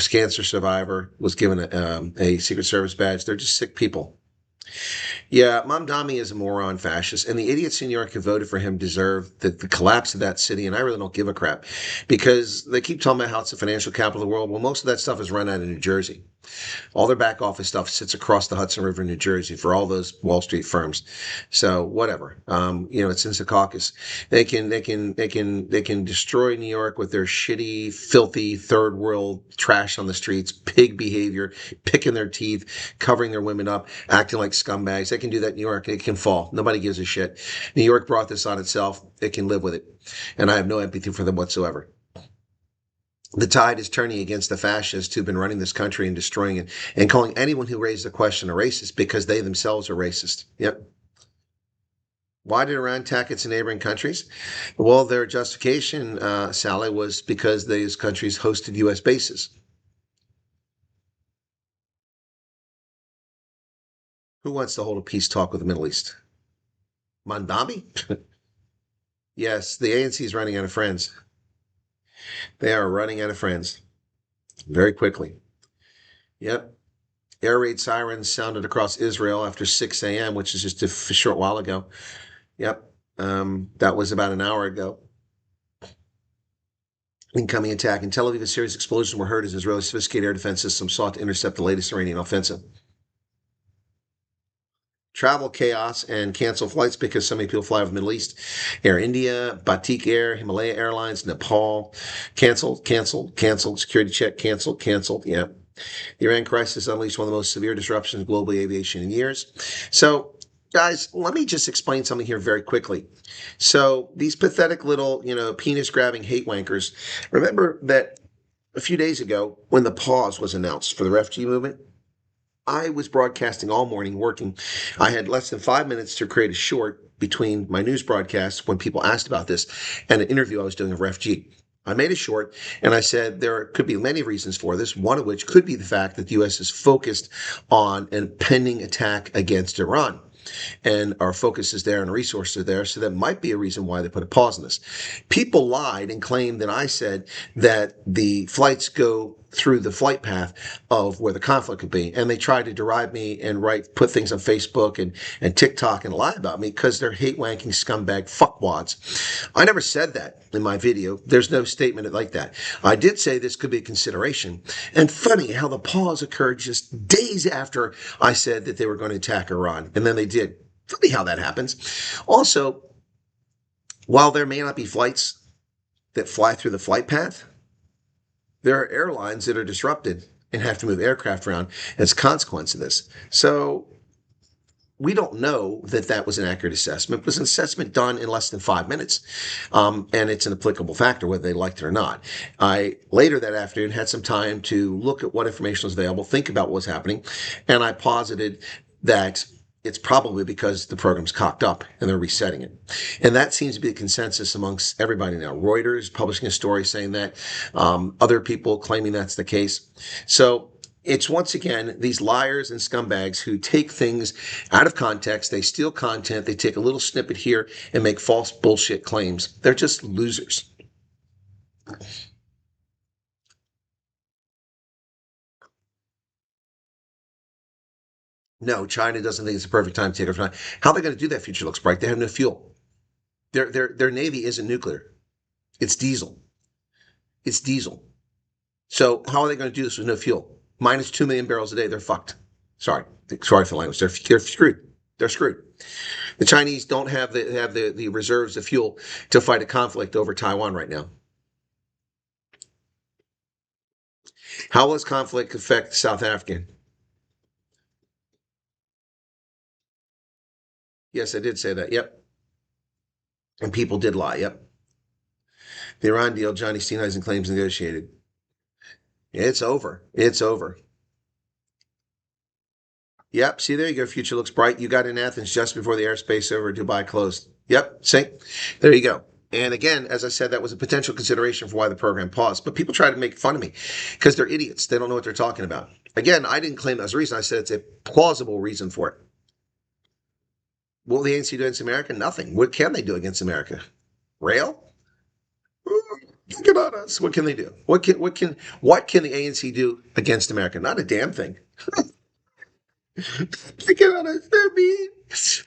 cancer survivor, was given a Secret Service badge. They're just sick people. Yeah, Mamdani is a moron fascist, and the idiots in New York who voted for him deserve the collapse of that city, and I really don't give a crap because they keep talking about how it's the financial capital of the world. Well, most of that stuff is run out of New Jersey. All their back office stuff sits across the Hudson River in New Jersey for all those Wall Street firms. So whatever, it's in Secaucus. They can destroy New York with their shitty, filthy, third world trash on the streets, pig behavior, picking their teeth, covering their women up, acting like scumbags. They can do that in New York. It can fall. Nobody gives a shit. New York brought this on itself. It can live with it. And I have no empathy for them whatsoever. The tide is turning against the fascists who've been running this country and destroying it and calling anyone who raised the question a racist because they themselves are racist. Yep. Why did Iran attack its neighboring countries? Well, their justification, Sally, was because these countries hosted U.S. bases. Who wants to hold a peace talk with the Middle East? Mandami? Yes, the ANC is running out of friends. They are running out of friends very quickly. Yep. Air raid sirens sounded across Israel after 6 a.m., which is just a short while ago. Yep. That was about an hour ago. Incoming attack. In Tel Aviv, a series of explosions were heard as Israeli sophisticated air defense systems sought to intercept the latest Iranian offensive. Travel chaos and cancel flights because so many people fly over the Middle East. Air India, Batik Air, Himalaya Airlines, Nepal, canceled. Security check, canceled. Yeah. The Iran crisis unleashed one of the most severe disruptions in global aviation in years. So, guys, let me just explain something here very quickly. So, these pathetic little, penis-grabbing hate wankers, remember that a few days ago when the pause was announced for the refugee movement, I was broadcasting all morning, working. I had less than 5 minutes to create a short between my news broadcasts when people asked about this and an interview I was doing of Refugee. I made a short, and I said there could be many reasons for this, one of which could be the fact that the U.S. is focused on an impending attack against Iran. And our focus is there and resources are there, so that might be a reason why they put a pause on this. People lied and claimed that I said that the flights go through the flight path of where the conflict could be, and they tried to deride me and put things on Facebook and TikTok and lie about me because they're hate-wanking scumbag fuckwads. I never said that in my video. There's no statement like that. I did say this could be a consideration, and funny how the pause occurred just days after I said that they were going to attack Iran, and then they did. Funny how that happens. Also, while there may not be flights that fly through the flight path, there are airlines that are disrupted and have to move aircraft around as a consequence of this. So we don't know that that was an accurate assessment. It was an assessment done in less than 5 minutes, and it's an applicable factor whether they liked it or not. I, later that afternoon, had some time to look at what information was available, think about what was happening, and I posited that it's probably because the program's cocked up and they're resetting it. And that seems to be the consensus amongst everybody now. Reuters publishing a story saying that, other people claiming that's the case. So it's once again these liars and scumbags who take things out of context. They steal content. They take a little snippet here and make false bullshit claims. They're just losers. No, China doesn't think it's the perfect time to take over. How are they going to do that? Future looks bright. They have no fuel. Their navy isn't nuclear. It's diesel. It's diesel. So how are they going to do this with no fuel? Minus 2 million barrels a day. They're fucked. Sorry for the language. They're screwed. They're screwed. The Chinese don't have the reserves of fuel to fight a conflict over Taiwan right now. How will this conflict affect South Africa? Yes, I did say that. Yep. And people did lie. Yep. The Iran deal, Johnny Steenhuisen claims negotiated. It's over. It's over. Yep. See, there you go. Future looks bright. You got in Athens just before the airspace over Dubai closed. Yep. See, there you go. And again, as I said, that was a potential consideration for why the program paused. But people try to make fun of me because they're idiots. They don't know what they're talking about. Again, I didn't claim that was a reason. I said it's a plausible reason for it. What will the ANC do against America? Nothing. What can they do against America? Rail? Think about us. What can they do? What can the ANC do against America? Not a damn thing. Think about us. They're mean.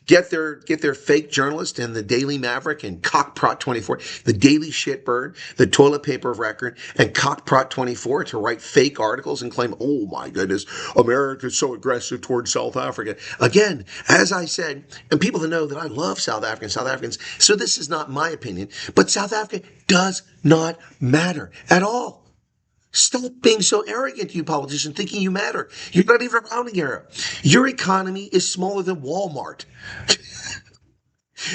Get their fake journalist and the Daily Maverick and Cockprot 24, the Daily Shitbird, the toilet paper of record, and Cockprot 24 to write fake articles and claim, oh my goodness, America's so aggressive towards South Africa. Again, as I said, and people that know that I love South Africans, so this is not my opinion, but South Africa does not matter at all. Stop being so arrogant, you politicians, thinking you matter. You're not even around here. Your economy is smaller than Walmart.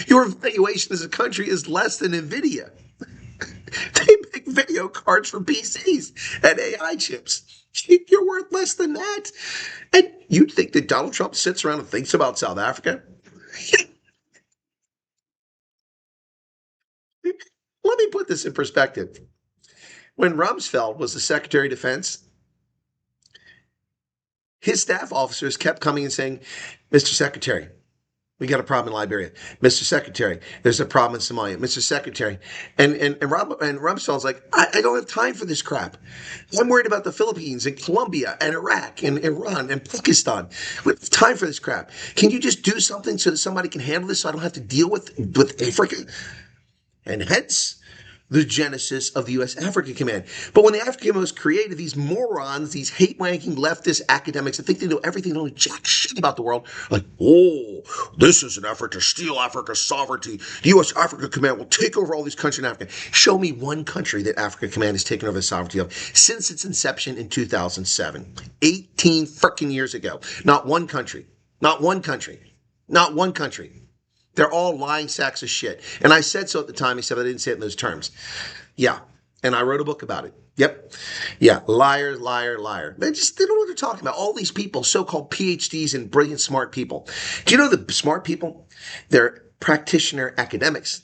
Your valuation as a country is less than NVIDIA. They make video cards for PCs and AI chips. You're worth less than that. And you think that Donald Trump sits around and thinks about South Africa? Let me put this in perspective. When Rumsfeld was the Secretary of Defense, his staff officers kept coming and saying, Mr. Secretary, we got a problem in Liberia. Mr. Secretary, there's a problem in Somalia. Mr. Secretary. And Rumsfeld's like, I don't have time for this crap. I'm worried about the Philippines and Colombia and Iraq and Iran and Pakistan. We don't have time for this crap. Can you just do something so that somebody can handle this so I don't have to deal with Africa? And hence the genesis of the U.S. Africa Command. But when the Africa Command was created, these morons, these hate-wanking leftist academics that think they know everything, don't know jack shit about the world, like, oh, this is an effort to steal Africa's sovereignty. The U.S. Africa Command will take over all these countries in Africa. Show me one country that Africa Command has taken over the sovereignty of since its inception in 2007. 18 freaking years ago. Not one country. Not one country. Not one country. They're all lying sacks of shit. And I said so at the time, except I didn't say it in those terms. Yeah. And I wrote a book about it. Yep. Yeah. Liar, liar, liar. They don't know what they're talking about. All these people, so-called PhDs and brilliant, smart people. Do you know the smart people? They're practitioner academics.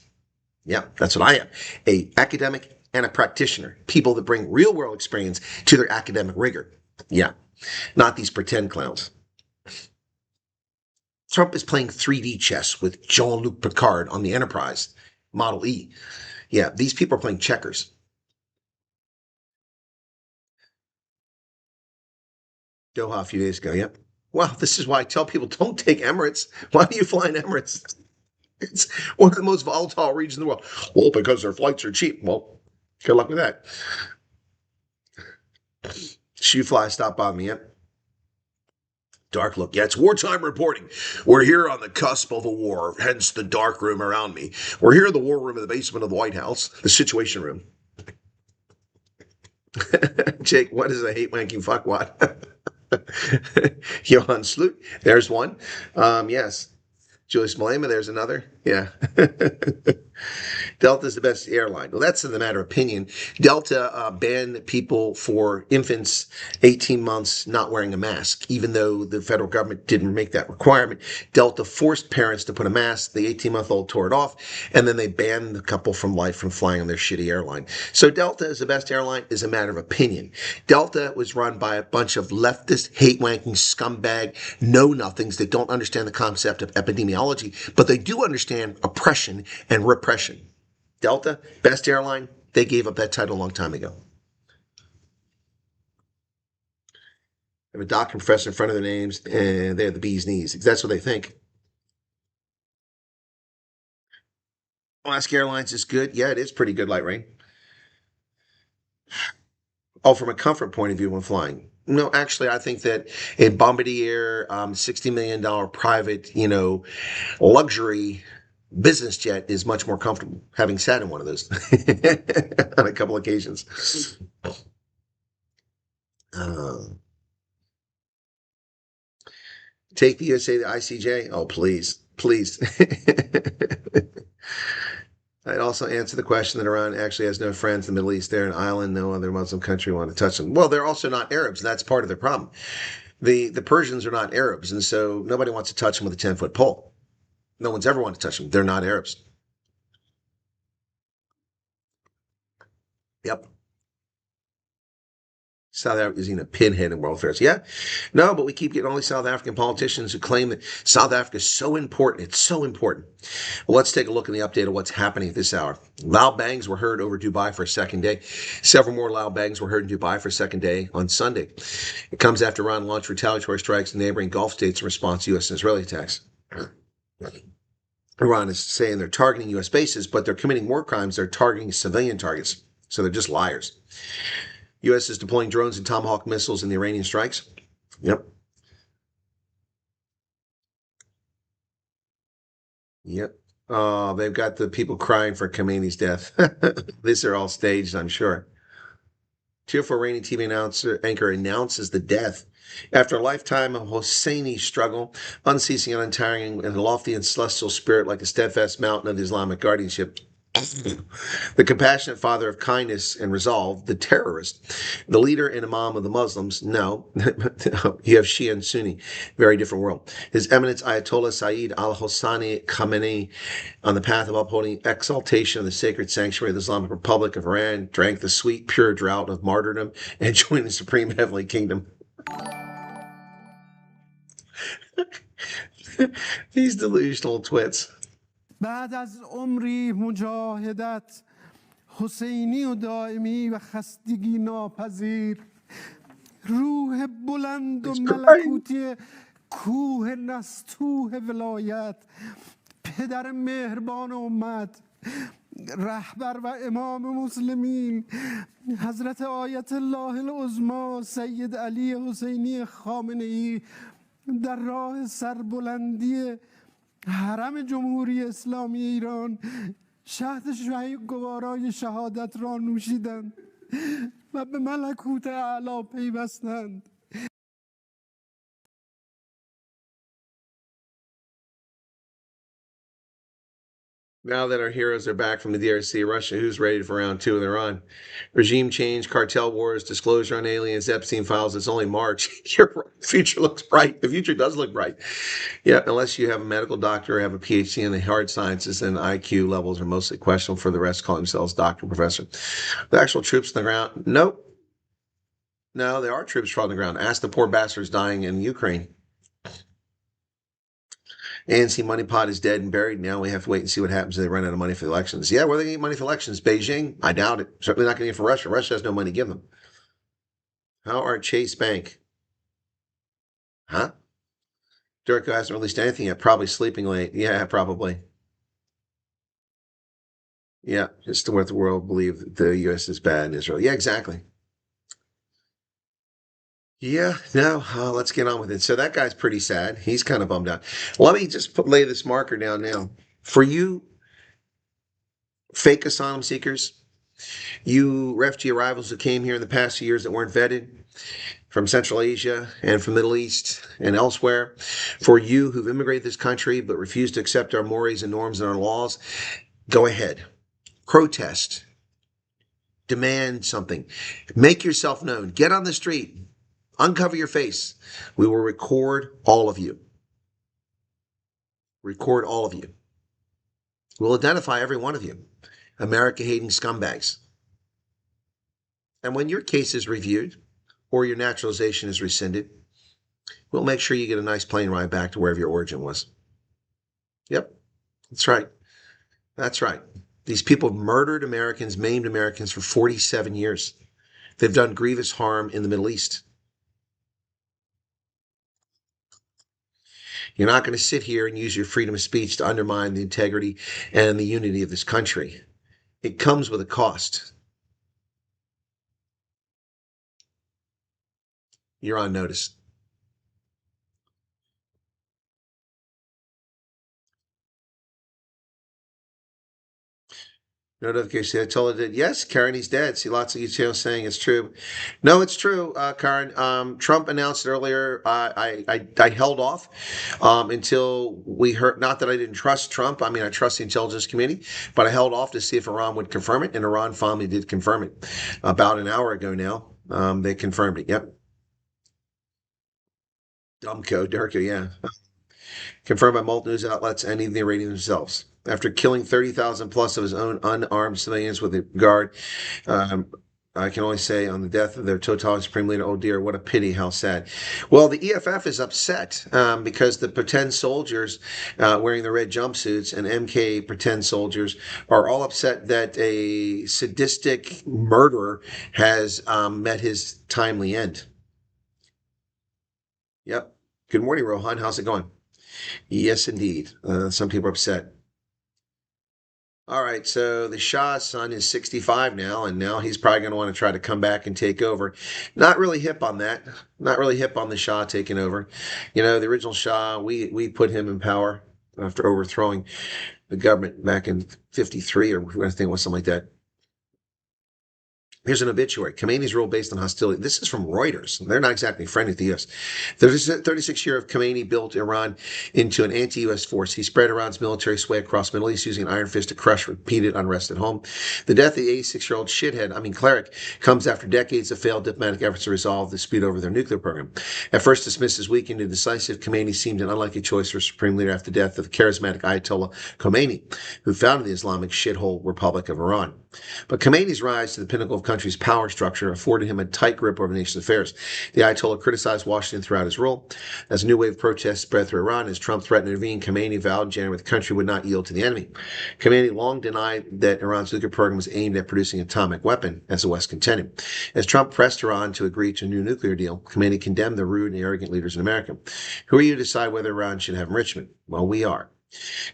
Yeah, that's what I am. A academic and a practitioner, people that bring real world experience to their academic rigor. Yeah, not these pretend clowns. Trump is playing 3D chess with Jean-Luc Picard on the Enterprise Model E. Yeah, these people are playing checkers. Doha a few days ago, yep. Well, this is why I tell people don't take Emirates. Why do you fly in Emirates? It's one of the most volatile regions in the world. Well, because their flights are cheap. Well, good luck with that. Shoe fly, stop by me, yep. Dark look. Yeah, it's wartime reporting. We're here on the cusp of a war, hence the dark room around me. We're here in the war room in the basement of the White House, the Situation Room. Jake, what is a hate-wanking fuckwad? Johann Sloot, there's one. Yes. Julius Malema, there's another. Yeah. Delta is the best airline. Well, that's in the matter of opinion. Delta banned people for infants 18 months not wearing a mask, even though the federal government didn't make that requirement. Delta forced parents to put a mask. The 18-month-old tore it off, and then they banned the couple from life from flying on their shitty airline. So Delta is the best airline is a matter of opinion. Delta was run by a bunch of leftist, hate-wanking scumbag know-nothings that don't understand the concept of epidemiology, but they do understand oppression and repression. Delta, best airline, they gave up that title a long time ago. They have a doctor and professor in front of their names, and they're the bee's knees. That's what they think. Alaska Airlines is good. Yeah, it is pretty good, Light Rain. Oh, from a comfort point of view when flying. No, actually, I think that a Bombardier $60 million private, luxury business jet is much more comfortable, having sat in one of those on a couple occasions. Take the USA to ICJ. Oh, please, please. I'd also answer the question that Iran actually has no friends in the Middle East. They're an island. No other Muslim country want to touch them. Well, they're also not Arabs. That's part of their problem. The Persians are not Arabs, and so nobody wants to touch them with a 10-foot pole. No one's ever wanted to touch them. They're not Arabs. Yep. South Africa is even a pinhead in world affairs. Yeah. No, but we keep getting all these South African politicians who claim that South Africa is so important. It's so important. Well, let's take a look at the update of what's happening at this hour. Loud bangs were heard over Dubai for a second day. Several more loud bangs were heard in Dubai for a second day on Sunday. It comes after Iran launched retaliatory strikes in neighboring Gulf states in response to U.S. and Israeli attacks. Iran is saying they're targeting U.S. bases, but they're committing war crimes. They're targeting civilian targets. So they're just liars. U.S. is deploying drones and Tomahawk missiles in the Iranian strikes. Yep. Yep. Oh, they've got the people crying for Khamenei's death. These are all staged, I'm sure. Tearful Iranian TV anchor announces the death. After a lifetime of Hosseini struggle, unceasing and untiring, and a lofty and celestial spirit like a steadfast mountain of Islamic guardianship, the compassionate father of kindness and resolve, the terrorist, the leader and imam of the Muslims. No, you have Shia and Sunni, very different world. His Eminence Ayatollah Sayyid al-Hosseini Khamenei, on the path of upholding exaltation of the sacred sanctuary of the Islamic Republic of Iran, drank the sweet, pure drought of martyrdom and joined the supreme heavenly kingdom. These delusional twits. بعد از عمری مجاهدت حسینی و دائمی و خستگی ناپذیر روح بلند و ملکوتی کوه نستوه ولایت پدر مهربان امت رهبر و امام مسلمین حضرت آیت الله العظما سید علی حسینی خامنه‌ای در راه سربلندی حرم جمهوری اسلامی ایران شهد گوارای شهادت را نوشیدند و به ملکوت اعلی پیوستند. Now that our heroes are back from the DRC, Russia, who's ready for round 2 of Iran? Regime change, cartel wars, disclosure on aliens, Epstein files. It's only March. Your future looks bright. The future does look bright. Yeah, unless you have a medical doctor or have a PhD in the hard sciences, and IQ levels are mostly questionable. For the rest, call themselves doctor, professor. The actual troops on the ground? Nope. No, there are troops on the ground. Ask the poor bastards dying in Ukraine. ANC money pot is dead and buried. Now we have to wait and see what happens if they run out of money for the elections. Yeah, where are they going to get money for elections? Beijing? I doubt it. Certainly not going to get from Russia. Russia has no money to give them. How are Chase Bank? Huh? Durko hasn't released anything yet. Probably sleeping late. Yeah, probably. Yeah, just to let the world believe the U.S. is bad in Israel. Yeah, exactly. Yeah, no, let's get on with it. So that guy's pretty sad. He's kind of bummed out. Let me just lay this marker down now. For you fake asylum seekers, you refugee arrivals who came here in the past few years that weren't vetted from Central Asia and from Middle East and elsewhere, for you who've immigrated this country but refuse to accept our mores and norms and our laws, go ahead. Protest. Demand something. Make yourself known. Get on the street. Uncover your face. We will record all of you. Record all of you. We'll identify every one of you. America-hating scumbags. And when your case is reviewed or your naturalization is rescinded, we'll make sure you get a nice plane ride back to wherever your origin was. Yep, that's right. That's right. These people have murdered Americans, maimed Americans for 47 years. They've done grievous harm in the Middle East. You're not going to sit here and use your freedom of speech to undermine the integrity and the unity of this country. It comes with a cost. You're on notice. No notification. I told her that, yes, Karen, he's dead. See lots of you channels saying it's true. No, it's true, Karen. Trump announced earlier. I held off until we heard. Not that I didn't trust Trump. I mean, I trust the intelligence community, but I held off to see if Iran would confirm it, and Iran finally did confirm it about an hour ago now. They confirmed it. Yep. Dumco, Durko, yeah. Confirmed by multiple news outlets and even the Iranians themselves. After killing 30,000 plus of his own unarmed civilians with a guard, I can only say on the death of their totalitarian supreme leader, oh dear, what a pity, how sad. Well, the EFF is upset because the pretend soldiers wearing the red jumpsuits and MK pretend soldiers are all upset that a sadistic murderer has met his timely end. Yep. Good morning, Rohan. How's it going? Yes, indeed. Some people are upset. All right, so the Shah's son is 65 now, and now he's probably going to want to try to come back and take over. Not really hip on that. Not really hip on the Shah taking over. You know, the original Shah, we put him in power after overthrowing the government back in 53 or I think it was something like that. Here's an obituary. Khomeini's rule based on hostility. This is from Reuters. They're not exactly friendly to the U.S. The 36 year of Khomeini built Iran into an anti-U.S. force. He spread Iran's military sway across the Middle East using an iron fist to crush repeated unrest at home. The death of the 86-year-old cleric, comes after decades of failed diplomatic efforts to resolve the dispute over their nuclear program. At first dismissed as weak and indecisive, Khomeini seemed an unlikely choice for supreme leader after the death of the charismatic Ayatollah Khomeini, who founded the Islamic shithole Republic of Iran. But Khomeini's rise to the pinnacle of the country's power structure afforded him a tight grip over the nation's affairs. The Ayatollah criticized Washington throughout his rule. As a new wave of protests spread through Iran, as Trump threatened to intervene, Khomeini vowed in January the country would not yield to the enemy. Khomeini long denied that Iran's nuclear program was aimed at producing an atomic weapon, as the West contended. As Trump pressed Iran to agree to a new nuclear deal, Khomeini condemned the rude and arrogant leaders in America. Who are you to decide whether Iran should have enrichment? Well, we are.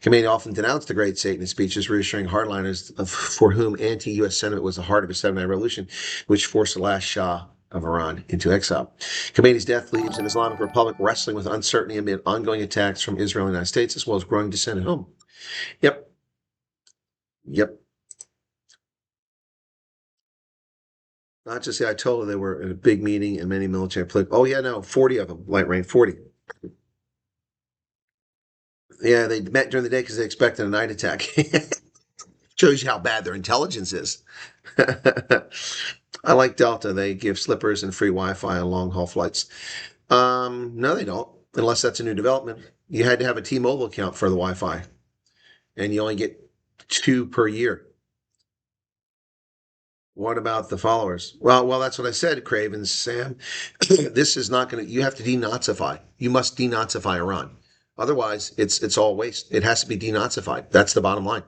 Khomeini often denounced the great Satan in speeches, reassuring hardliners for whom anti-U.S. sentiment was the heart of a 7-9 revolution, which forced the last Shah of Iran into exile. Khomeini's death leaves an Islamic Republic wrestling with uncertainty amid ongoing attacks from Israel and the United States, as well as growing dissent at home. Yep. Not just the Ayatollah, they were in a big meeting and many military political. Oh, yeah, no, 40 of them, light rain, 40. Yeah, they met during the day because they expected a night attack. Shows you how bad their intelligence is. I like Delta. They give slippers and free Wi-Fi on long-haul flights. No, they don't, unless that's a new development. You had to have a T-Mobile account for the Wi-Fi, and you only get 2 per year. What about the followers? Well, that's what I said, Craven, Sam. This is not going to, you have to denazify. You must denazify Iran. Otherwise, it's all waste. It has to be denazified. That's the bottom line.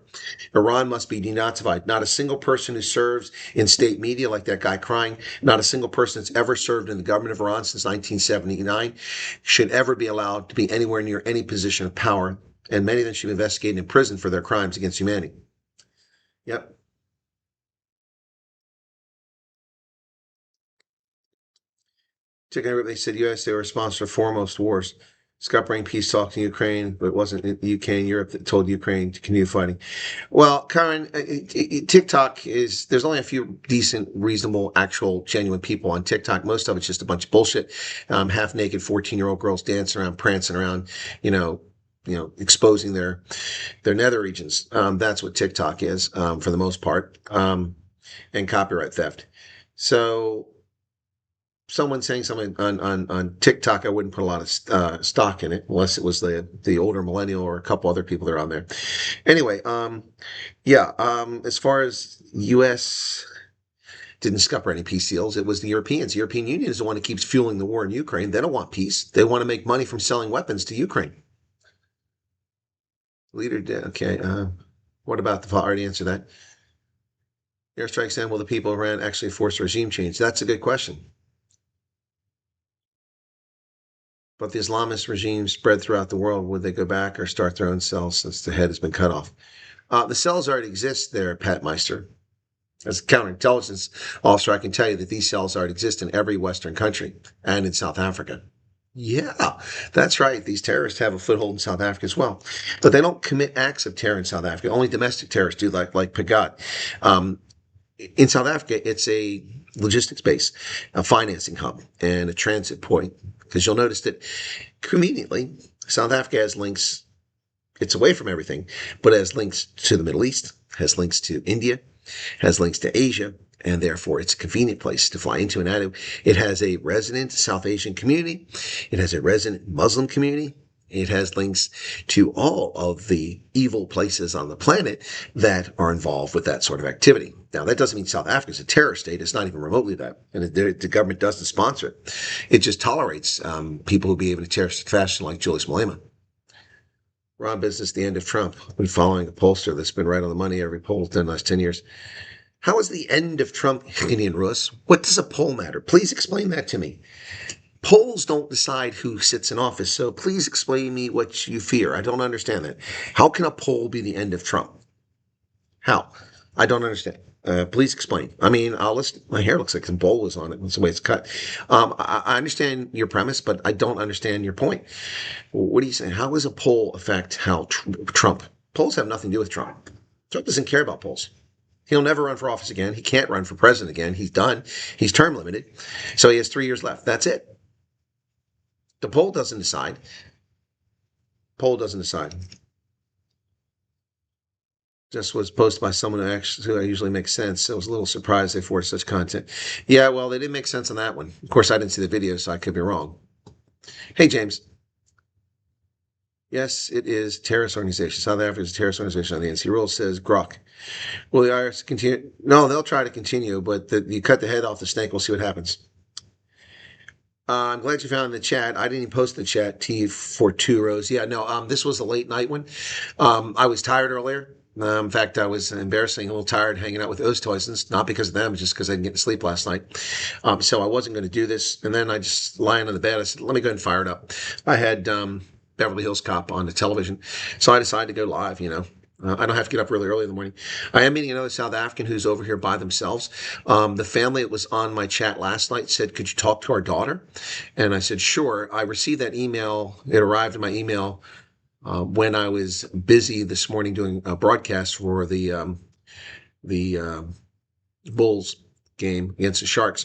Iran must be denazified. Not a single person who serves in state media, like that guy crying, not a single person that's ever served in the government of Iran since 1979 should ever be allowed to be anywhere near any position of power. And many of them should be investigated in prison for their crimes against humanity. Yep. They said U.S. they were responsible for foremost wars. Scott bring peace talks in Ukraine, but it wasn't the UK and Europe that told Ukraine to continue fighting. Well, Karen, TikTok is, there's only a few decent, reasonable, actual, genuine people on TikTok. Most of it's just a bunch of bullshit. Half-naked 14-year-old girls dancing around, prancing around, exposing their nether regions. That's what TikTok is, for the most part, and copyright theft. So someone saying something on TikTok, I wouldn't put a lot of stock in it, unless it was the older millennial or a couple other people that are on there. Anyway, as far as U.S. didn't scupper any peace deals, it was the Europeans. The European Union is the one that keeps fueling the war in Ukraine. They don't want peace. They want to make money from selling weapons to Ukraine. Okay. What about the, I already answered that. Airstrikes end, will the people of Iran actually force regime change? That's a good question. But the Islamist regime spread throughout the world, would they go back or start their own cells since the head has been cut off? The cells already exist there, Pat Meister. As a counterintelligence officer, I can tell you that these cells already exist in every Western country and in South Africa. Yeah, that's right. These terrorists have a foothold in South Africa as well. But they don't commit acts of terror in South Africa. Only domestic terrorists do, like Pagat. In South Africa, it's a logistics base, a financing hub, and a transit point. Because you'll notice that conveniently, South Africa has links. It's away from everything, but has links to the Middle East, has links to India, has links to Asia, and therefore it's a convenient place to fly into and out of. It has a resident South Asian community. It has a resident Muslim community. It has links to all of the evil places on the planet that are involved with that sort of activity. Now, that doesn't mean South Africa is a terrorist state. It's not even remotely that. And the government doesn't sponsor it. It just tolerates people who behave in a terroristic fashion like Julius Malema. Ron Business, the end of Trump. I've been following a pollster that's been right on the money every poll done the last 10 years. How is the end of Trump, Indian Rus? What does a poll matter? Please explain that to me. Polls don't decide who sits in office, so please explain to me what you fear. I don't understand that. How can a poll be the end of Trump? How? I don't understand. Please explain. I mean, I'll listen. My hair looks like some bowl was on it. That's the way it's cut. I understand your premise, but I don't understand your point. What are you saying? How does a poll affect how Trump? Polls have nothing to do with Trump. Trump doesn't care about polls. He'll never run for office again. He can't run for president again. He's done. He's term limited. So he has 3 years left. That's it. The poll doesn't decide. Poll doesn't decide. Just was posted by someone who usually makes sense. I was a little surprised they forced such content. Yeah, well, they didn't make sense on that one. Of course, I didn't see the video, so I could be wrong. Hey, James. Yes, it is a terrorist organization. South Africa is a terrorist organization on the NC rule, says Grok. Will the IRS continue? No, they'll try to continue, but you cut the head off the snake, we'll see what happens. I'm glad you found the chat. I didn't even post the chat to you for 2 rows. Yeah, no, this was a late night one. I was tired earlier. In fact, I was embarrassing, a little tired hanging out with Oosthuizens, not because of them, just because I didn't get to sleep last night. So I wasn't going to do this. And then I just lying on the bed, I said, let me go ahead and fire it up. I had Beverly Hills Cop on the television. So I decided to go live, I don't have to get up really early in the morning. I am meeting another South African who's over here by themselves. The family that was on my chat last night said, could you talk to our daughter? And I said, sure. I received that email. It arrived in my email when I was busy this morning doing a broadcast for the Bulls game against the Sharks.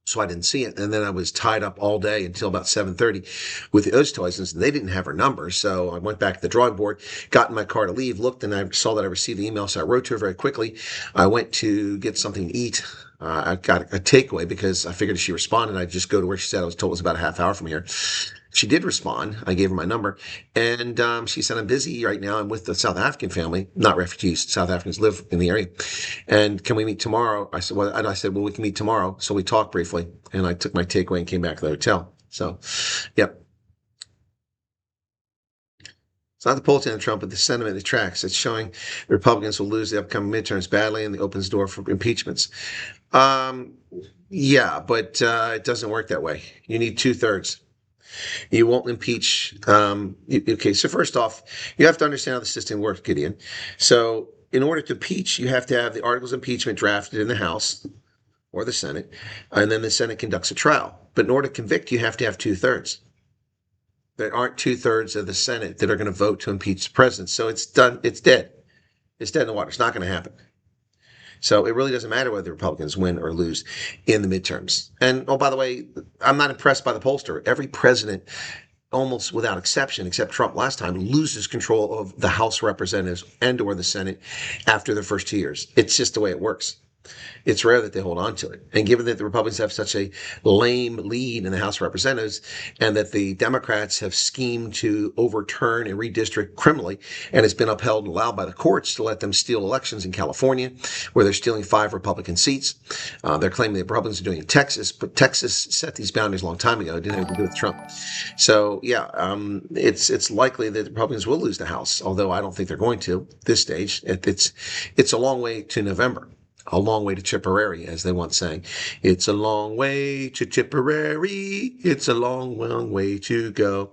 So I didn't see it. And then I was tied up all day until about 7:30 with the Oosthuizens, and they didn't have her number. So I went back to the drawing board, got in my car to leave, looked, and I saw that I received the email. So I wrote to her very quickly. I went to get something to eat. I got a takeaway because I figured if she responded, I'd just go to where she said. I was told it was about a half hour from here. She did respond. I gave her my number, and she said, I'm busy right now. I'm with the South African family, not refugees. South Africans live in the area. And can we meet tomorrow? I said, well, we can meet tomorrow. So we talked briefly, and I took my takeaway and came back to the hotel. So, yep. It's not the polls on Trump, but the sentiment it tracks. It's showing the Republicans will lose the upcoming midterms badly, and it opens the door for impeachments. Yeah, but it doesn't work that way. You need 2/3. You won't impeach. Okay, so first off, you have to understand how the system works, Gideon. So in order to impeach, you have to have the articles of impeachment drafted in the House or the Senate, and then the Senate conducts a trial. But in order to convict, you have to have 2/3. There aren't 2/3 of the Senate that are going to vote to impeach the president. So it's done. It's dead. It's dead in the water. It's not going to happen. So it really doesn't matter whether the Republicans win or lose in the midterms. And, oh, by the way, I'm not impressed by the pollster. Every president, almost without exception, except Trump last time, loses control of the House of Representatives and or the Senate after the first 2 years. It's just the way it works. It's rare that they hold on to it. And given that the Republicans have such a lame lead in the House of Representatives, and that the Democrats have schemed to overturn and redistrict criminally, and it's been upheld and allowed by the courts to let them steal elections in California, where they're stealing 5 Republican seats. They're claiming the Republicans are doing it in Texas, but Texas set these boundaries a long time ago. It didn't have to do with Trump. So, yeah, it's likely that the Republicans will lose the House, although I don't think they're going to at this stage. It's a long way to November. A long way to Tipperary, as they once sang. It's a long way to Tipperary. It's a long, long way to go.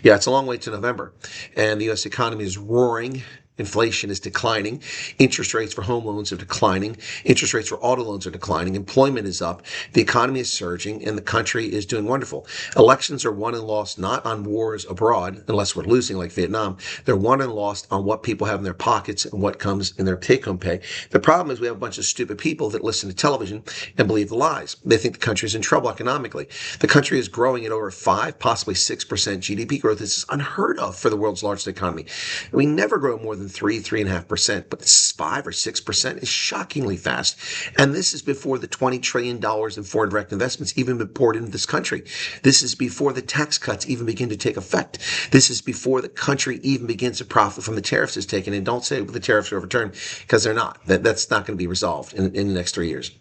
Yeah, it's a long way to November. And the U.S. economy is roaring. Inflation is declining. Interest rates for home loans are declining. Interest rates for auto loans are declining. Employment is up. The economy is surging, and the country is doing wonderful. Elections are won and lost not on wars abroad, unless we're losing like Vietnam. They're won and lost on what people have in their pockets and what comes in their take-home pay. The problem is we have a bunch of stupid people that listen to television and believe the lies. They think the country is in trouble economically. The country is growing at over 5, possibly 6% GDP growth. This is unheard of for the world's largest economy. We never grow more than 3.5%, but 5 or 6% is shockingly fast. And this is before the $20 trillion in foreign direct investments even been poured into this country. This is before the tax cuts even begin to take effect. This is before the country even begins to profit from the tariffs it's taken. And don't say the tariffs are overturned, because they're not. That's not going to be resolved in the next 3 years.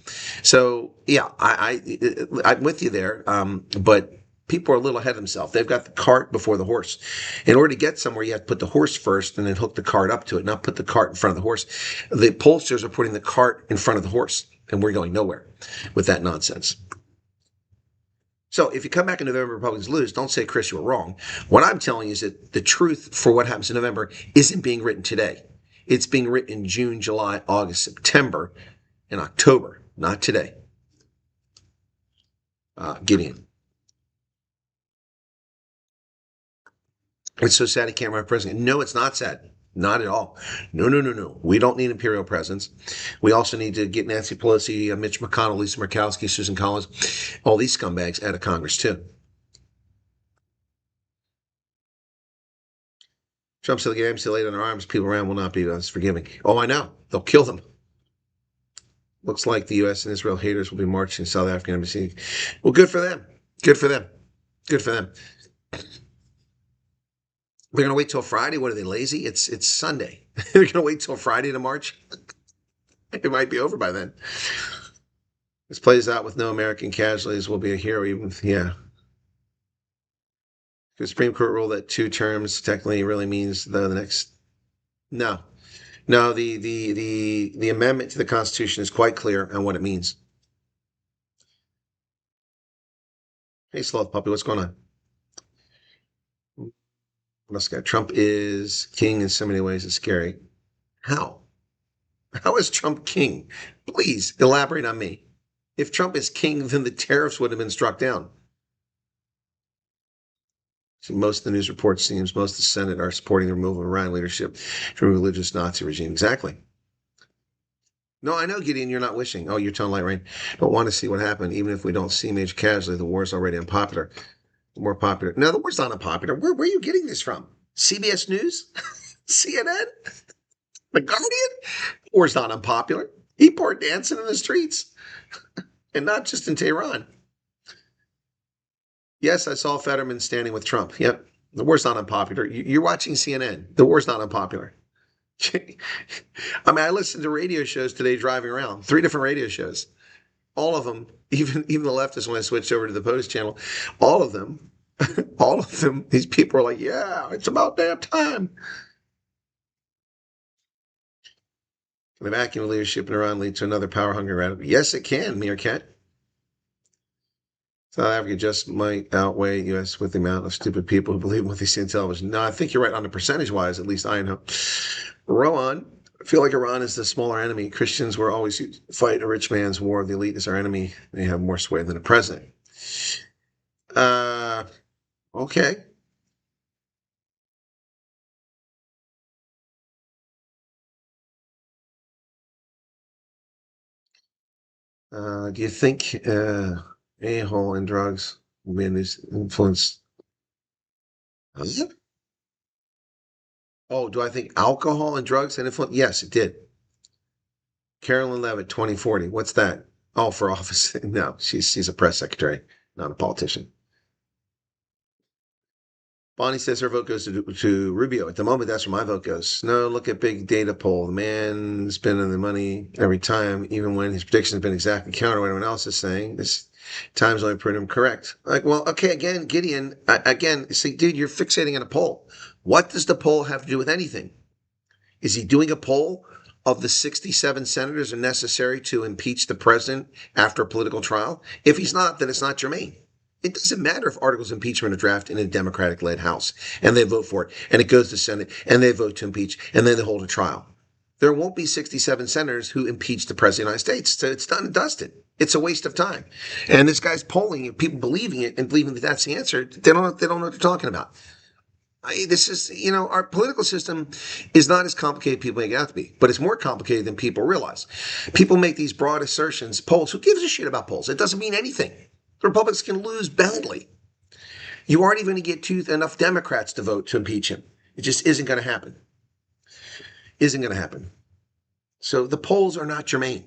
So, yeah, I'm with you there. But people are a little ahead of themselves. They've got the cart before the horse. In order to get somewhere, you have to put the horse first and then hook the cart up to it, not put the cart in front of the horse. The pollsters are putting the cart in front of the horse, and we're going nowhere with that nonsense. So if you come back in November, Republicans lose, don't say, Chris, you were wrong. What I'm telling you is that the truth for what happens in November isn't being written today. It's being written in June, July, August, September, and October, not today. Gideon. It's so sad he can't run president. No, it's not sad. Not at all. No. We don't need imperial presidents. We also need to get Nancy Pelosi, Mitch McConnell, Lisa Murkowski, Susan Collins, all these scumbags out of Congress too. Trump said the game's still laid on their arms. People around will not be as forgiving. Oh, I know. They'll kill them. Looks like the U.S. and Israel haters will be marching in South African embassy. Well, good for them. Good for them. Good for them. They're going to wait till Friday. What are they, lazy? It's Sunday. They're going to wait till Friday to march. It might be over by then. This plays out with no American casualties. We'll be a hero. Yeah. The Supreme Court ruled that 2 terms technically really means the next. No. The amendment to the Constitution is quite clear on what it means. Hey, Sloth Puppy, what's going on? Trump is king in so many ways. It's scary. How? How is Trump king? Please elaborate on me. If Trump is king, then the tariffs would have been struck down. So most of the news reports seems most of the Senate are supporting the removal of Iran leadership from a religious Nazi regime. Exactly. No, I know, Gideon, you're not wishing. Oh, you're telling light rain. Don't want to see what happened. Even if we don't see major casualties, the war is already unpopular. More popular. No, the war's not unpopular. Where are you getting this from? CBS News? CNN? The Guardian? The war's not unpopular. People are dancing in the streets. And not just in Tehran. Yes, I saw Fetterman standing with Trump. Yep. The war's not unpopular. You're watching CNN. The war's not unpopular. I mean, I listened to radio shows today driving around, 3 different radio shows. All of them, even the leftists, when I switched over to the Post channel, all of them, these people are like, yeah, it's about damn time. Can the vacuum of leadership in Iran lead to another power-hungry radical? Yes, it can, Meerkat. South Africa just might outweigh U.S. with the amount of stupid people who believe what they see on television. No, I think you're right on the percentage-wise, at least I know. Rowan, I feel like Iran is the smaller enemy. Christians were always fight a rich man's war. The elite is our enemy. They have more sway than the president. Okay. Do you think a-hole and drugs will be influence? Oh, do I think alcohol and drugs had influence? Yes, it did. Carolyn Levitt, 2040. What's that? Oh, for office? No, she's a press secretary, not a politician. Bonnie says her vote goes to Rubio. At the moment, that's where my vote goes. No, look at big data poll. The man spending the money every time, even when his prediction has been exactly counter what everyone else is saying. This time's only proved him correct. Like, well, okay, again, Gideon, see, dude, you're fixating on a poll. What does the poll have to do with anything? Is he doing a poll of the 67 senators are necessary to impeach the president after a political trial? If he's not, then it's not germane. It doesn't matter if articles of impeachment are drafted in a Democratic-led House and they vote for it, and it goes to Senate and they vote to impeach, and then they hold a trial. There won't be 67 senators who impeach the president of the United States. So it's done and dusted. It's a waste of time. And this guy's polling it, people believing it and believing that that's the answer. They don't know what they're talking about. This is, our political system is not as complicated as people make it out to be, but it's more complicated than people realize. People make these broad assertions. Polls, who gives a shit about polls? It doesn't mean anything. The Republicans can lose badly. You aren't even going to get enough Democrats to vote to impeach him. It just isn't going to happen. Isn't going to happen. So the polls are not germane.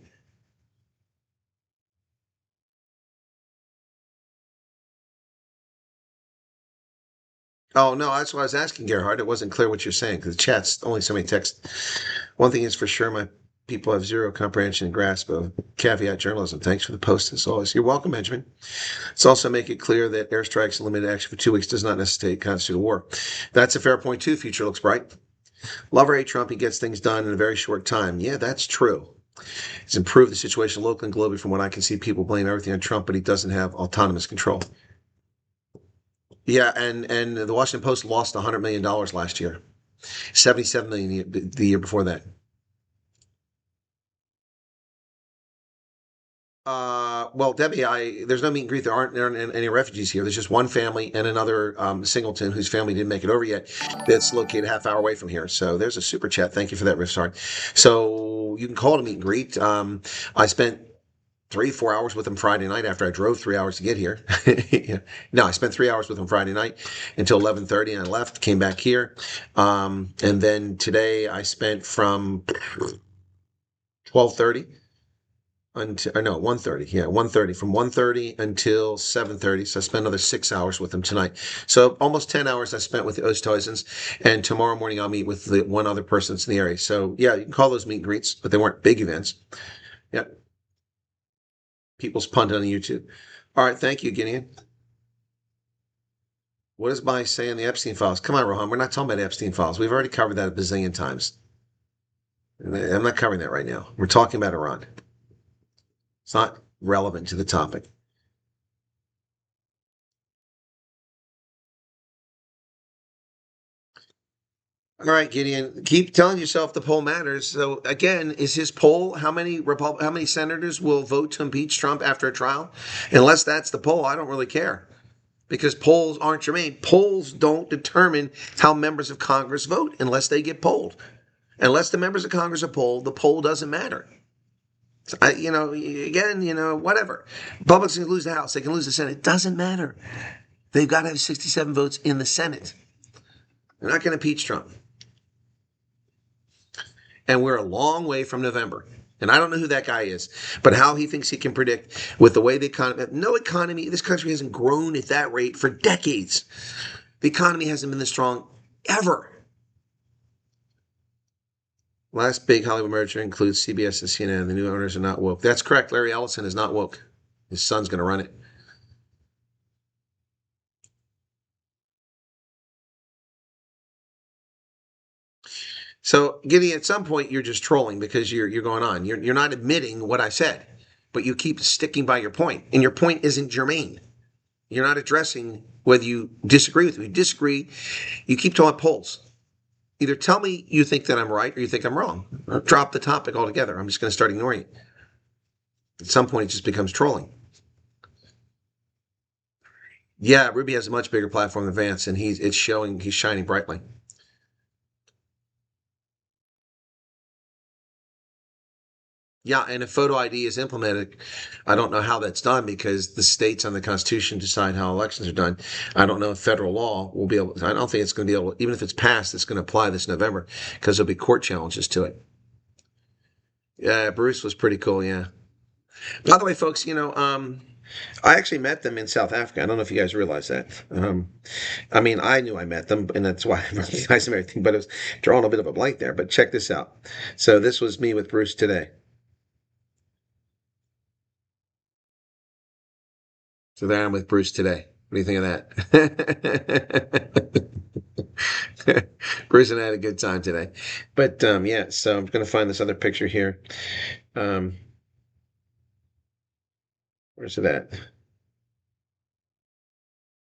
Oh, no, that's what I was asking, Gerhard. It wasn't clear what you're saying because the chat's only so many texts. One thing is for sure, my people have zero comprehension and grasp of caveat journalism. Thanks for the post, as always. You're welcome, Benjamin. Let's also make it clear that airstrikes and limited action for 2 weeks does not necessitate constitute a war. That's a fair point, too. Future looks bright. Love or hate Trump, he gets things done in a very short time. Yeah, that's true. He's improved the situation locally and globally. From what I can see, people blame everything on Trump, but he doesn't have autonomous control. Yeah, and the Washington Post lost $100 million last year. $77 million the year before that. Well, Debbie, there's no meet and greet. There aren't any refugees here. There's just one family and another singleton whose family didn't make it over yet. That's located a half hour away from here. So there's a super chat. Thank you for that, Riffsard. So you can call it a meet and greet. I spent 3-4 hours with him Friday night after I drove 3 hours to get here. No, I spent 3 hours with him Friday night until 11:30, and I left, came back here. And then today I spent from 12:30 until, 1:30. Yeah, 1:30. From 1:30 until 7:30. So I spent another 6 hours with him tonight. So almost 10 hours I spent with the Oosthuizens. And tomorrow morning I'll meet with the one other person that's in the area. So yeah, you can call those meet and greets, but they weren't big events. Yeah. People's Punt on YouTube. All right, thank you, Gideon. What does Bonnie say in the Epstein files? Come on, Rohan, we're not talking about Epstein files. We've already covered that a bazillion times. I'm not covering that right now. We're talking about Iran. It's not relevant to the topic. All right, Gideon, keep telling yourself the poll matters. So again, is his poll how many senators will vote to impeach Trump after a trial? Unless that's the poll, I don't really care. Because polls aren't germane. Polls don't determine how members of Congress vote unless they get polled. Unless the members of Congress are polled, the poll doesn't matter. So whatever. Republicans can lose the House. They can lose the Senate. It doesn't matter. They've got to have 67 votes in the Senate. They're not going to impeach Trump. And we're a long way from November. And I don't know who that guy is, but how he thinks he can predict with the way the economy, no economy, this country hasn't grown at that rate for decades. The economy hasn't been this strong ever. Last big Hollywood merger includes CBS and CNN. The new owners are not woke. That's correct. Larry Ellison is not woke. His son's going to run it. So, Gideon, at some point, you're just trolling because you're going on. You're not admitting what I said, but you keep sticking by your point, and your point isn't germane. You're not addressing whether you disagree with me. You disagree. You keep talking polls. Either tell me you think that I'm right or you think I'm wrong, or drop the topic altogether. I'm just going to start ignoring it. At some point, it just becomes trolling. Yeah, Ruby has a much bigger platform than Vance, and he's shining brightly. Yeah, and if photo ID is implemented, I don't know how that's done because the states on the Constitution decide how elections are done. I don't know if federal law will be able to, I don't think it's going to be able to, even if it's passed, it's going to apply this November because there'll be court challenges to it. Yeah, Bruce was pretty cool, yeah. By the way, folks, I actually met them in South Africa. I don't know if you guys realize that. I knew I met them, and that's why I recognized them and everything, but it was drawing a bit of a blank there. But check this out. So this was me with Bruce today. So there I'm with Bruce today. What do you think of that? Bruce and I had a good time today. But yeah, so I'm going to find this other picture here. Where's it at?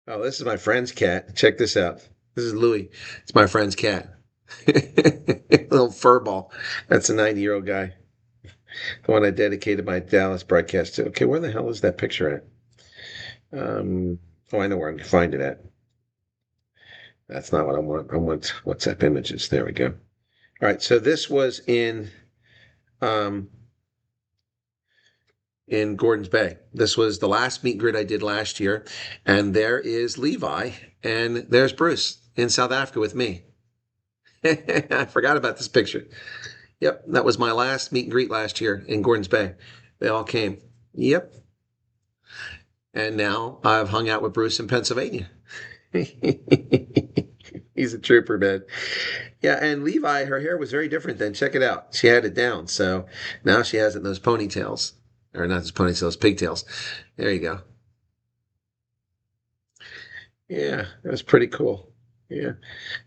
Oh, this is my friend's cat. Check this out. This is Louie. It's my friend's cat. Little fur ball. That's a 90-year-old guy. The one I dedicated my Dallas broadcast to. Okay, where the hell is that picture at? I know where I can find it at. That's not what I want. I want WhatsApp images. There we go. All right, so this was in Gordons Bay. This was the last meet and greet I did last year, and there is Levi, and there's Bruce in South Africa with me. I forgot about this picture. Yep, that was my last meet and greet last year in Gordons Bay. They all came. Yep. And now I've hung out with Bruce in Pennsylvania. He's a trooper, man. Yeah, and Levi, her hair was very different then. Check it out. She had it down. So now she has it in those ponytails. Or not those ponytails, pigtails. There you go. Yeah, that was pretty cool. Yeah.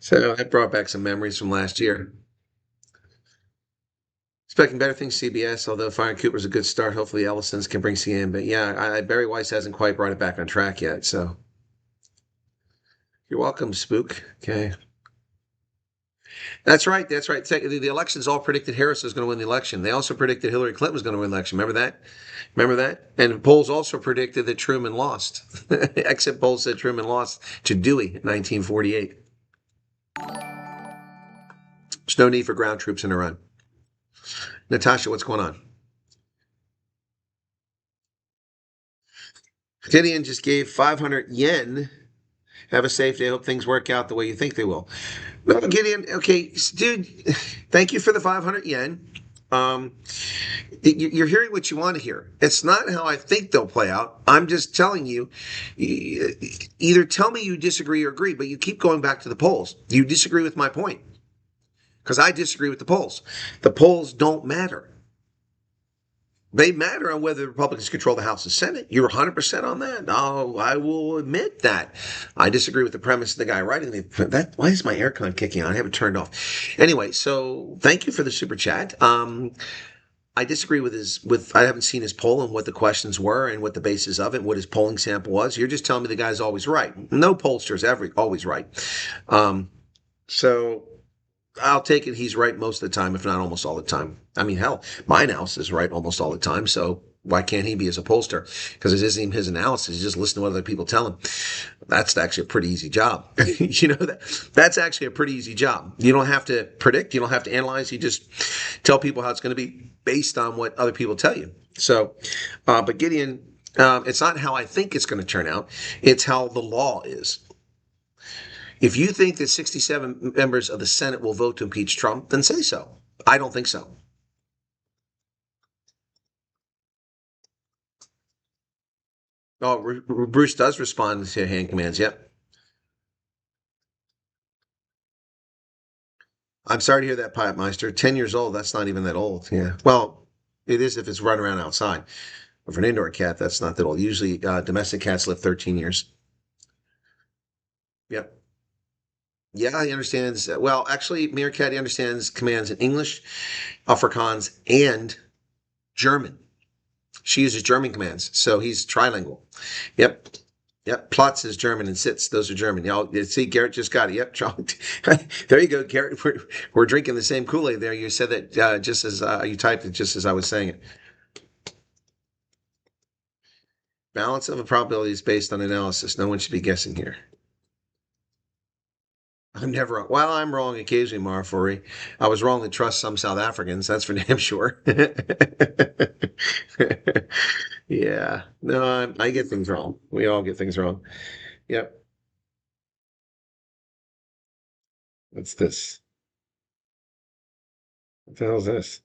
So that brought back some memories from last year. Expecting better things, CBS, although firing Cooper's a good start. Hopefully Ellison's can bring CN. But yeah, Barry Weiss hasn't quite brought it back on track yet. So you're welcome, Spook. Okay. That's right. That's right. The elections all predicted Harris was going to win the election. They also predicted Hillary Clinton was going to win the election. Remember that? Remember that? And polls also predicted that Truman lost. Exit polls said Truman lost to Dewey in 1948. There's no need for ground troops in Iran. Natasha, what's going on? Gideon just gave 500 yen. Have a safe day. Hope things work out the way you think they will. No, Gideon, okay, dude, thank you for the 500 yen. You're hearing what you want to hear. It's not how I think they'll play out. I'm just telling you, either tell me you disagree or agree, but you keep going back to the polls. You disagree with my point. Because I disagree with the polls. The polls don't matter. They matter on whether the Republicans control the House and Senate. You're 100% on that. Oh, I will admit that. I disagree with the premise of the guy writing that. Why is my aircon kicking on? I have it turned off. Anyway, so thank you for the super chat. I disagree with I haven't seen his poll and what the questions were and what the basis of it, what his polling sample was. You're just telling me the guy's always right. No pollster is ever always right. So I'll take it he's right most of the time, if not almost all the time. I mean, hell, my house is right almost all the time. So Why can't he be as a pollster? Because it isn't even his analysis. He's just listening to what other people tell him. That's actually a pretty easy job. That's actually a pretty easy job. You don't have to predict. You don't have to analyze. You just tell people how it's going to be based on what other people tell you. So, but Gideon, it's not how I think it's going to turn out. It's how the law is. If you think that 67 members of the Senate will vote to impeach Trump, then say so. I don't think so. Oh, Bruce does respond to hand commands. Yep. I'm sorry to hear that, Pipe Meister. 10 years old, that's not even that old. Yeah. Well, it is if it's running around outside. But for an indoor cat, that's not that old. Usually domestic cats live 13 years. Yep. Yeah, he understands. Well, actually, Meerkat, he understands commands in English, Afrikaans, and German. She uses German commands, so he's trilingual. Yep. Yep. Plots is German and sits. Those are German. Y'all see, Garrett just got it. Yep. There you go, Garrett. We're drinking the same Kool-Aid there. You said that just as you typed it just as I was saying it. Balance of a probability is based on analysis. No one should be guessing here. I'm never wrong. Well, I'm wrong occasionally, Marfori. I was wrong to trust some South Africans. That's for damn sure. Yeah. No, I get things wrong. We all get things wrong. Yep. What's this? What the hell is this?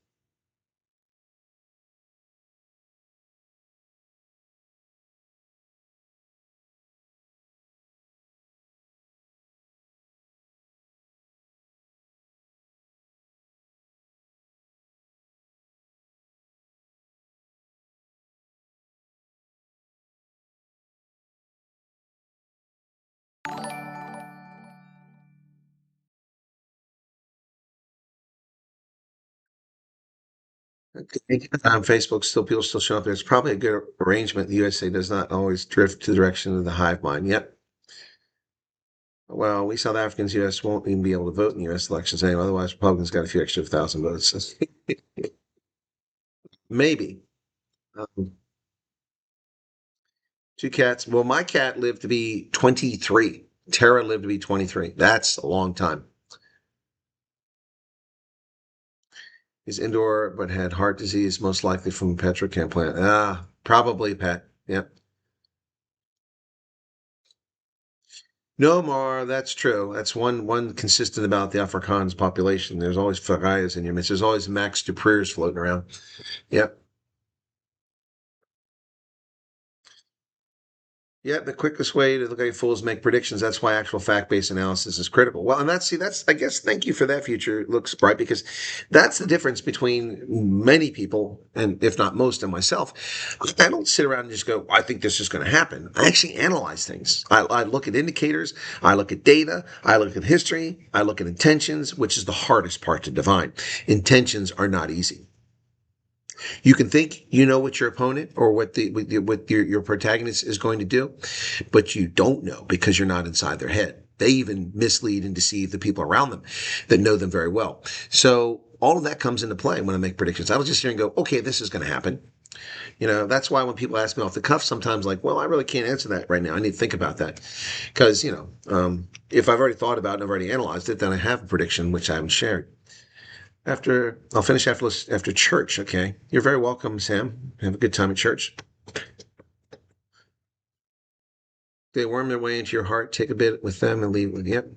Facebook, still people still show up. There's probably a good arrangement. The USA does not always drift to the direction of the hive mind. Yep. Well, we South Africans, U.S. won't even be able to vote in U.S. elections anyway. Otherwise, Republicans got a few extra 1,000 votes. Maybe. Two cats. Well, my cat lived to be 23. Tara lived to be 23. That's a long time. He's indoor, but had heart disease, most likely from a petrochem plant. Probably, Pat. Yep. No, Mar, that's true. That's one consistent about the Afrikaans population. There's always Farayas in your midst. There's always Max Dupreers floating around. Yep. Yeah, the quickest way to look at fools is make predictions. That's why actual fact-based analysis is critical. Well, and that's, I guess, thank you for that, Future Looks Bright, because that's the difference between many people, and if not most, and myself. I don't sit around and just go, I think this is going to happen. I actually analyze things. I look at indicators. I look at data. I look at history. I look at intentions, which is the hardest part to define. Intentions are not easy. You can think you know what your opponent or what your protagonist is going to do, but you don't know because you're not inside their head. They even mislead and deceive the people around them that know them very well. So all of that comes into play when I make predictions. I don't just hear and go, okay, this is going to happen. That's why when people ask me off the cuff, sometimes like, well, I really can't answer that right now. I need to think about that. Because, if I've already thought about it and I've already analyzed it, then I have a prediction which I haven't shared. I'll finish after church, okay? You're very welcome, Sam. Have a good time at church. They worm their way into your heart, take a bit with them and leave with, yep.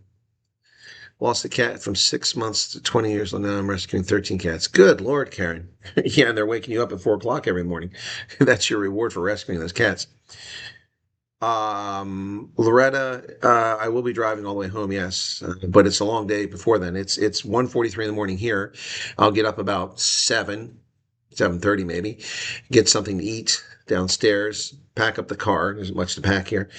Lost a cat from 6 months to 20 years old. Now I'm rescuing 13 cats. Good Lord, Karen. Yeah, and they're waking you up at 4 o'clock every morning. That's your reward for rescuing those cats. Loretta, I will be driving all the way home, yes, but it's a long day before then. It's 1:43 in the morning here. I'll get up about 7:30 maybe, get something to eat, downstairs, pack up the car. There's much to pack here.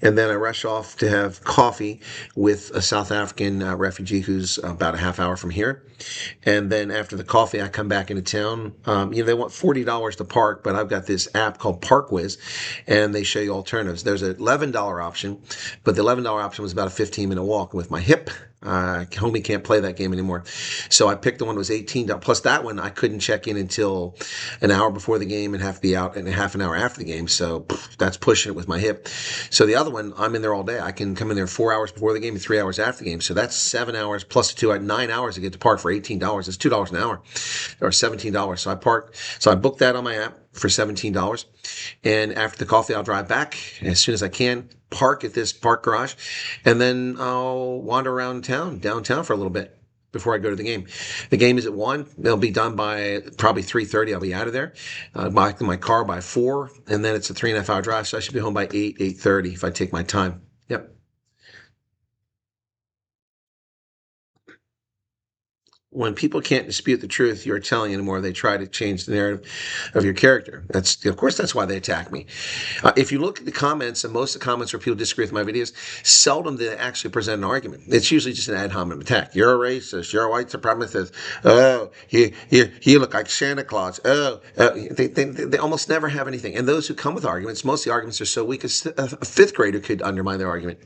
And then I rush off to have coffee with a South African refugee who's about a half hour from here. And then after the coffee, I come back into town. They want $40 to park, but I've got this app called ParkWiz, and they show you alternatives. There's an $11 option, but the $11 option was about a 15-minute walk. With my hip, homie can't play that game anymore. So I picked the one that was $18. Plus that one, I couldn't check in until an hour before the game and have to be out in half an hour after the game. So that's pushing it with my hip. So the other one, I'm in there all day. I can come in there 4 hours before the game and 3 hours after the game. So that's 7 hours plus 2, 9 hours to get to park for $18. It's $2 an hour or $17. So I booked that on my app for $17. And after the coffee, I'll drive back as soon as I can, park at this park garage, and then I'll wander around downtown for a little bit before I go to the game. The game is at 1. They'll be done by probably 3:30. I'll be out of there. Back in my car by 4, and then it's a 3.5 hour drive, so I should be home by 8:30 if I take my time. Yep. When people can't dispute the truth you're telling anymore, they try to change the narrative of your character. Of course, that's why they attack me. If you look at the comments, and most of the comments where people disagree with my videos, seldom do they actually present an argument. It's usually just an ad hominem attack. You're a racist. You're a white supremacist. Oh, you look like Santa Claus. They almost never have anything. And those who come with arguments, most of the arguments are so weak, a fifth grader could undermine their argument.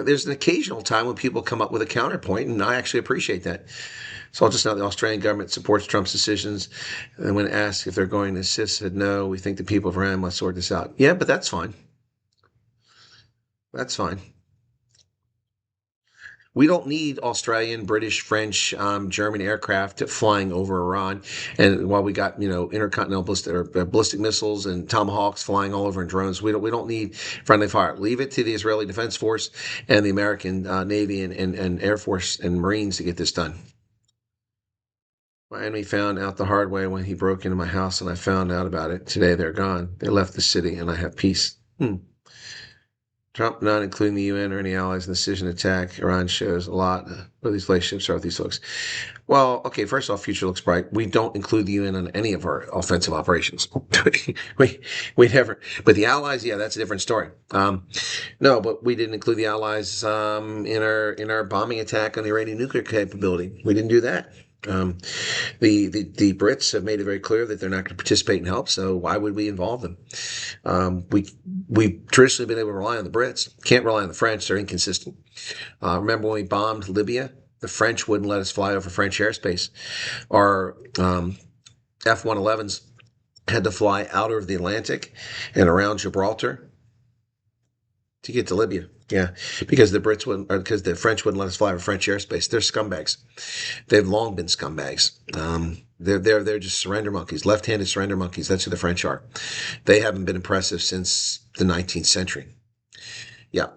There's an occasional time when people come up with a counterpoint, and I actually appreciate that. So I'll just note the Australian government supports Trump's decisions. And when asked if they're going to assist, said no, we think the people of Iran must sort this out. Yeah, but that's fine. That's fine. We don't need Australian, British, French, German aircraft flying over Iran. And while we got, intercontinental ballistic missiles and Tomahawks flying all over in drones, we don't need friendly fire. Leave it to the Israeli Defense Force and the American Navy and Air Force and Marines to get this done. My enemy found out the hard way when he broke into my house, and I found out about it. Today they're gone. They left the city, and I have peace. Trump not including the UN or any allies in the decision to attack Iran shows a lot of these relationships are with these folks. Well, okay, first off, future looks bright. We don't include the UN on any of our offensive operations. we never. But the allies, yeah, that's a different story. No, but we didn't include the allies in our bombing attack on the Iranian nuclear capability. We didn't do that. The Brits have made it very clear that they're not going to participate and help, so why would we involve them? We've traditionally been able to rely on the Brits. Can't rely on the French. They're inconsistent. Remember when we bombed Libya? The French wouldn't let us fly over French airspace. Our F-111s had to fly out of the Atlantic and around Gibraltar to get to Libya. Yeah, because the French wouldn't let us fly over French airspace. They're scumbags. They've long been scumbags. They're just surrender monkeys, left-handed surrender monkeys. That's who the French are. They haven't been impressive since the 19th century. Yeah,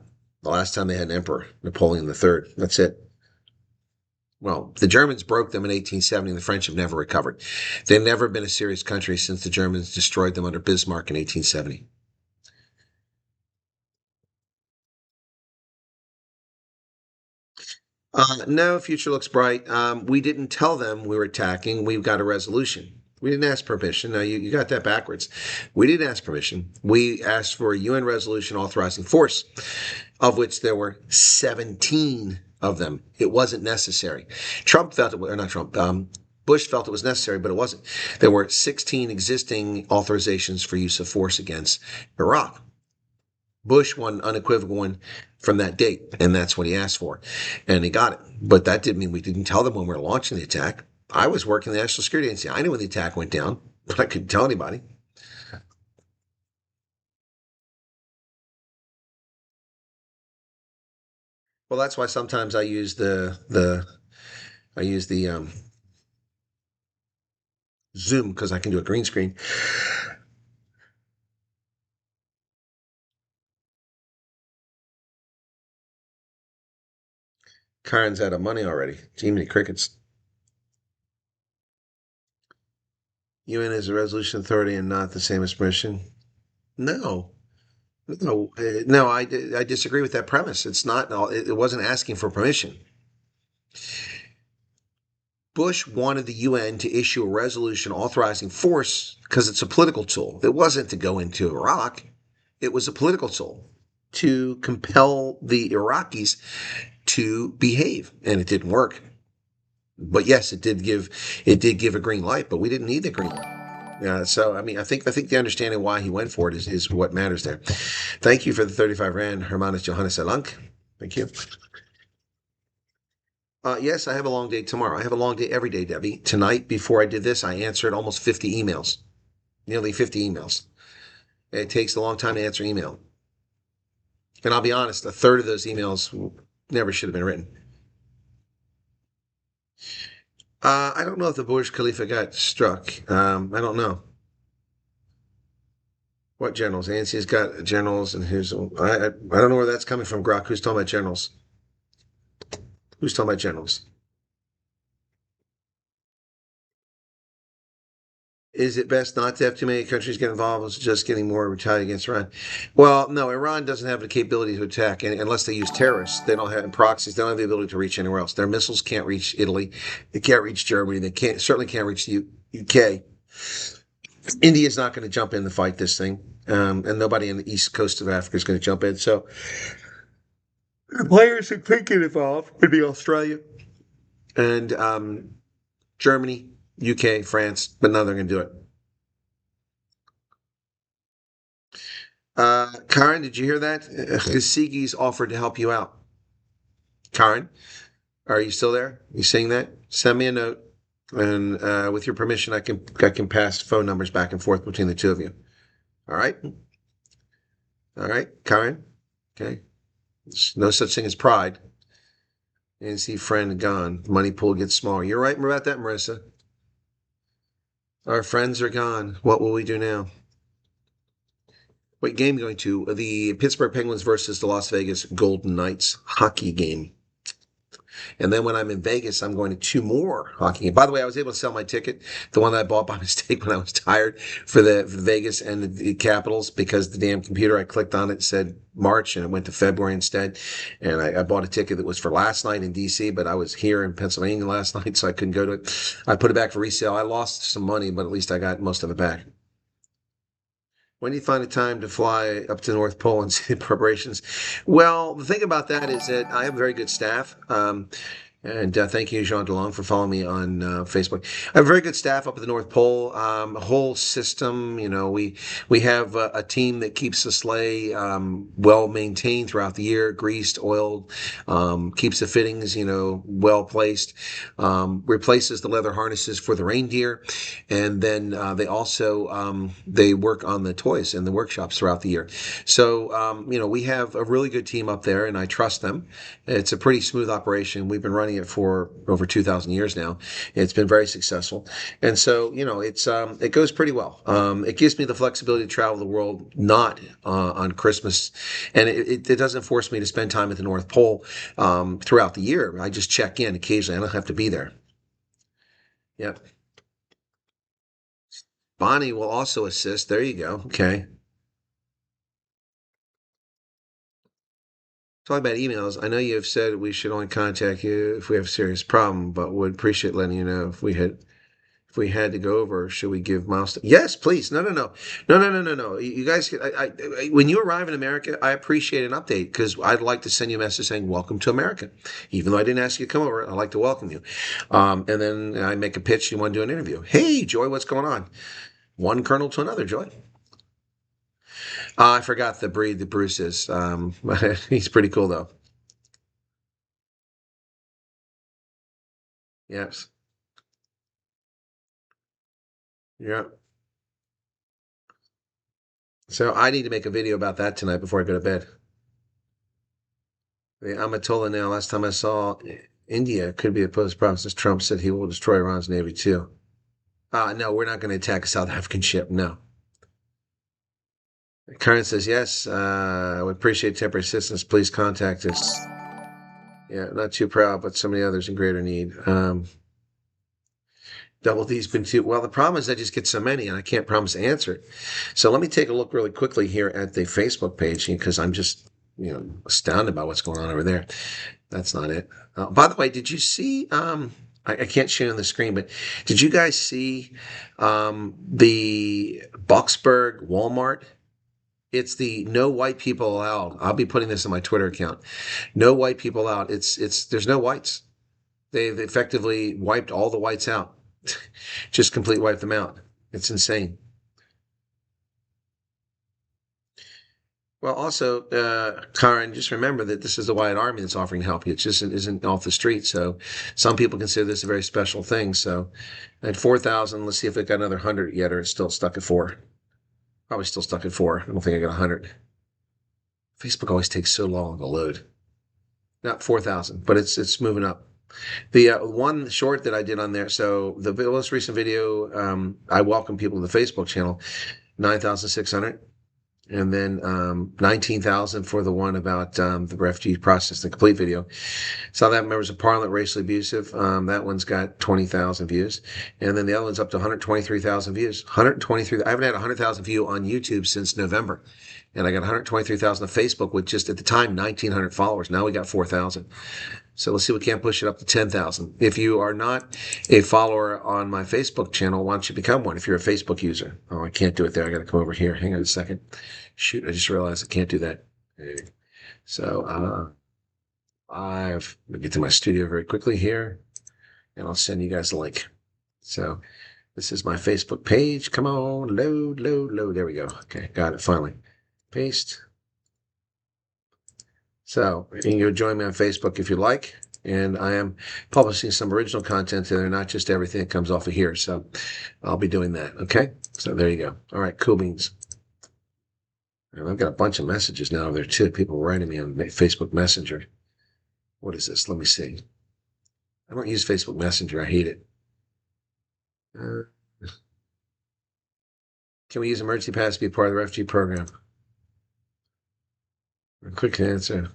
the last time they had an emperor, Napoleon III. That's it. Well, the Germans broke them in 1870, and the French have never recovered. They've never been a serious country since the Germans destroyed them under Bismarck in 1870. No, future looks bright. We didn't tell them we were attacking. We've got a resolution. We didn't ask permission. No, you got that backwards. We didn't ask permission. We asked for a UN resolution authorizing force, of which there were 17 of them. It wasn't necessary. Bush felt it was necessary, but it wasn't. There were 16 existing authorizations for use of force against Iraq. Bush won an unequivocal one from that date, and that's what he asked for, and he got it. But that didn't mean we didn't tell them when we were launching the attack. I was working the National Security Agency. I knew when the attack went down, but I couldn't tell anybody. Well, that's why sometimes I use the Zoom, because I can do a green screen. Karen's out of money already. Too many crickets. UN is a resolution authority and not the same as permission. No, I disagree with that premise. It's not. It wasn't asking for permission. Bush wanted the UN to issue a resolution authorizing force because it's a political tool. It wasn't to go into Iraq. It was a political tool to compel the Iraqis to behave, and it didn't work. But yes, it did give a green light, but we didn't need the green light. So I mean, I think the understanding why he went for it is what matters there. Thank you for the 35 Rand, Hermanus Johannes Elank. Thank you. Yes, I have a long day tomorrow. I have a long day every day, Debbie. Tonight, before I did this, I answered almost 50 emails, nearly 50 emails. It takes a long time to answer email. And I'll be honest, a third of those emails never should have been written. I don't know if the Burj Khalifa got struck. I don't know. What generals? Nancy's got generals, and here's I don't know where that's coming from, Grok. Who's talking about generals? Who's talking about generals? Is it best not to have too many countries get involved? It's just getting more retaliate against Iran. Well, no, Iran doesn't have the capability to attack, and unless they use terrorists. They don't have proxies. They don't have the ability to reach anywhere else. Their missiles can't reach Italy. They can't reach Germany. They certainly can't reach the UK. India's not going to jump in to fight this thing, and nobody in the east coast of Africa is going to jump in. So the players who could get involved would be Australia and Germany, UK, France, but none of them are going to do it. Karen, did you hear that? Sigis offered to help you out. Karen, are you still there? You seeing that? Send me a note, and with your permission, I can pass phone numbers back and forth between the two of you. All right? All right, Karen? Okay. There's no such thing as pride. ANC friend gone. Money pool gets smaller. You're right about that, Marissa. Our friends are gone. What will we do now? What game going to? The Pittsburgh Penguins versus the Las Vegas Golden Knights hockey game. And then when I'm in Vegas, I'm going to 2 more hockey games. By the way, I was able to sell my ticket, the one that I bought by mistake when I was tired, for the Vegas and the Capitals, because the damn computer, I clicked on it, said March, and it went to February instead. And I bought a ticket that was for last night in D.C., but I was here in Pennsylvania last night, so I couldn't go to it. I put it back for resale. I lost some money, but at least I got most of it back. When do you find the time to fly up to the North Pole and see the preparations? Well, the thing about that is that I have a very good staff. And thank you, Jean Delong, for following me on Facebook. I have a very good staff up at the North Pole. A whole system, we have a team that keeps the sleigh well maintained throughout the year, greased, oiled, keeps the fittings, well placed, replaces the leather harnesses for the reindeer, and then they also they work on the toys in the workshops throughout the year. So we have a really good team up there, and I trust them. It's a pretty smooth operation. We've been running it for over 2,000 years now. It's been very successful. And so, it goes pretty well. It gives me the flexibility to travel the world, not on Christmas. And it doesn't force me to spend time at the North Pole throughout the year. I just check in occasionally. I don't have to be there. Yep. Bonnie will also assist. There you go. Okay. Talk about emails. I know you have said we should only contact you if we have a serious problem, but would appreciate letting you know if we had to go over. Should we give milestone? Yes, please. No. You guys, when you arrive in America, I appreciate an update, because I'd like to send you a message saying welcome to America. Even though I didn't ask you to come over, I'd like to welcome you. And then I make a pitch. You want to do an interview? Hey, Joy, what's going on? One colonel to another, Joy. I forgot the breed that Bruce is. He's pretty cool, though. Yes. Yeah. So I need to make a video about that tonight before I go to bed. The Amatola now, last time I saw India could be opposed to problems, since Trump said he will destroy Iran's navy too. No, we're not going to attack a South African ship, no. Karen says, yes, I would appreciate temporary assistance. Please contact us. Yeah, not too proud, but so many others in greater need. Double D's been too. Well, the problem is I just get so many, and I can't promise to answer it. So let me take a look really quickly here at the Facebook page, because I'm just, astounded by what's going on over there. That's not it. By the way, did you see I can't show you on the screen, but did you guys see the Boxburg Walmart? It's the no white people allowed. I'll be putting this on my Twitter account. No white people allowed. There's no whites. They've effectively wiped all the whites out. Just complete wipe them out. It's insane. Well, also, Karen, just remember that this is the Wyatt Army that's offering to help you. It just isn't off the street. So some people consider this a very special thing. So at 4,000, let's see if it got another 100 yet, or it's still stuck at 4. Probably still stuck at 4. I don't think I got 100. Facebook always takes so long to load. Not 4,000, but it's moving up. The one short that I did on there, so the most recent video, I welcome people to the Facebook channel, 9,600. And then 19,000 for the one about the refugee process, the complete video. Saw that members of parliament racially abusive. That one's got 20,000 views. And then the other one's up to 123,000 views. 123. I haven't had 100,000 view on YouTube since November. And I got 123,000 on Facebook with just at the time 1,900 followers. Now we got 4,000. So let's see if we can't push it up to 10,000. If you are not a follower on my Facebook channel, why don't you become one if you're a Facebook user? Oh, I can't do it there. I got to come over here. Hang on a second. Shoot, I just realized I can't do that. So let me get to my studio very quickly here, and I'll send you guys a link. So this is my Facebook page. Come on, load. There we go. Okay, got it finally. Paste. So you can go join me on Facebook if you like. And I am publishing some original content there, not just everything that comes off of here. So I'll be doing that. Okay. So there you go. All right. Cool beans. And I've got a bunch of messages now over there too. People writing me on Facebook Messenger. What is this? Let me see. I don't use Facebook Messenger. I hate it. Can we use emergency pass to be part of the refugee program? A quick answer.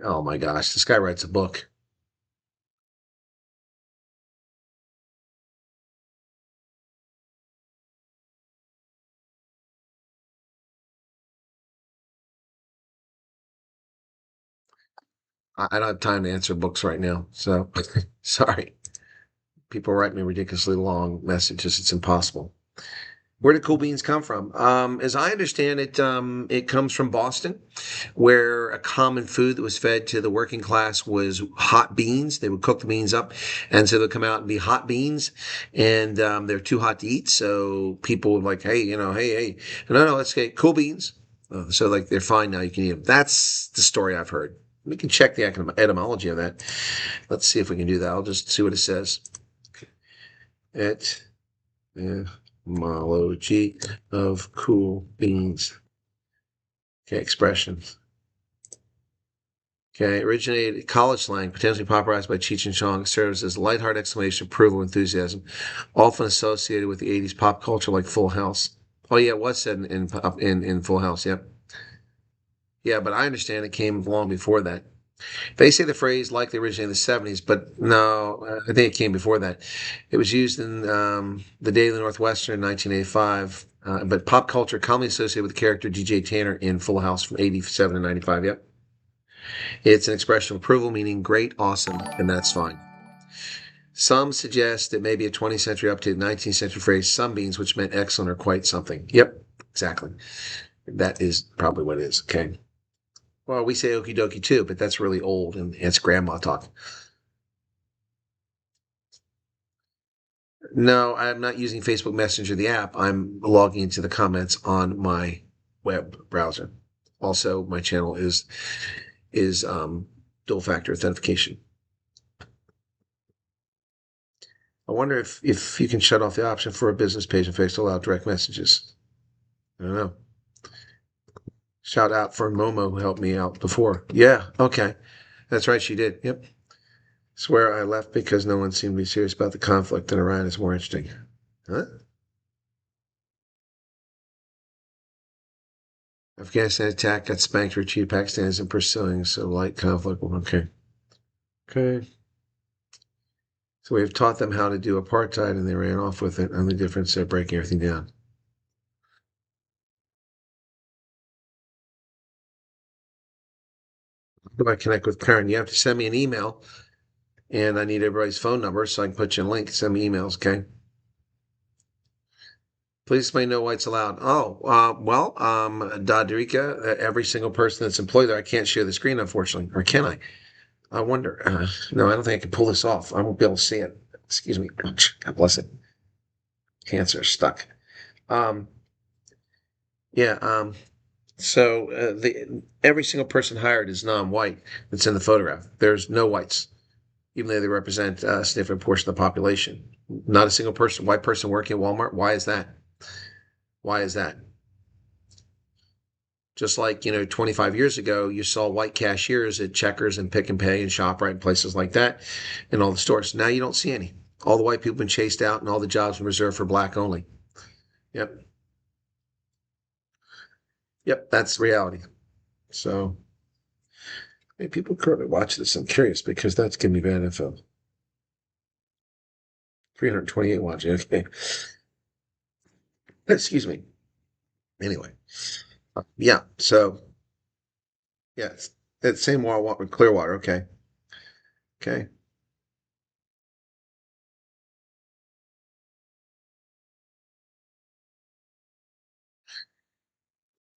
Oh my gosh, this guy writes a book. I don't have time to answer books right now, so sorry. People write me ridiculously long messages. It's impossible. Where did cool beans come from? As I understand it, it comes from Boston, where a common food that was fed to the working class was hot beans. They would cook the beans up, and so they'd come out and be hot beans, and they're too hot to eat. So people would like, hey, hey, no, let's get cool beans. So like they're fine now. You can eat them. That's the story I've heard. We can check the etymology of that. Let's see if we can do that. I'll just see what it says. Etymology of cool beans. Okay, expressions. Okay, originated college slang, potentially popularized by Cheech and Chong, serves as lighthearted exclamation of approval, enthusiasm, often associated with the 80s pop culture like Full House. Oh yeah, it was said in Full House, yep. Yeah, but I understand it came long before that. They say the phrase likely originated in the 70s, but no, I think it came before that. It was used in the Daily Northwestern in 1985, but pop culture commonly associated with the character DJ Tanner in Full House from 87 to 95, yep. It's an expression of approval, meaning great, awesome, and that's fine. Some suggest it may be a 20th century up to 19th century phrase, some beans, which meant excellent or quite something. Yep, exactly. That is probably what it is, okay? Well, we say okie dokie too, but that's really old and it's grandma talk. No, I'm not using Facebook Messenger, the app. I'm logging into the comments on my web browser. Also, my channel is dual factor authentication. I wonder if you can shut off the option for a business page on Facebook to allow direct messages. I don't know. Shout out for Momo who helped me out before. Yeah, okay. That's right, she did. Yep. Swear I left because no one seemed to be serious about the conflict in Iran is more interesting. Huh? Afghanistan attack got spanked for cheap. Pakistan isn't pursuing, so light conflict. Okay. Okay. So we've taught them how to do apartheid and they ran off with it. Only difference, they're breaking everything down. How do I connect with Karen? You have to send me an email, and I need everybody's phone number so I can put you in a link. Send me emails, okay? Please explain no whites allowed. Dadrika, every single person that's employed there, I can't share the screen, unfortunately. Or can I? I wonder. No, I don't think I can pull this off. I won't be able to see it. Excuse me. God bless it. Cancer stuck. So every single person hired is non-white that's in the photograph. There's no whites, even though they represent a significant portion of the population. Not a single person, white person working at Walmart. Why is that? Why is that? Just like, 25 years ago, you saw white cashiers at Checkers and Pick and Pay and ShopRite and places like that in all the stores. Now you don't see any. All the white people have been chased out and all the jobs been reserved for black only. Yep. Yep, that's reality. So, hey, people currently watch this. I'm curious because that's giving me bad info. 328 watching. Okay. Excuse me. Anyway. Yeah. So, yeah, it's same water with Clearwater. Okay. Okay.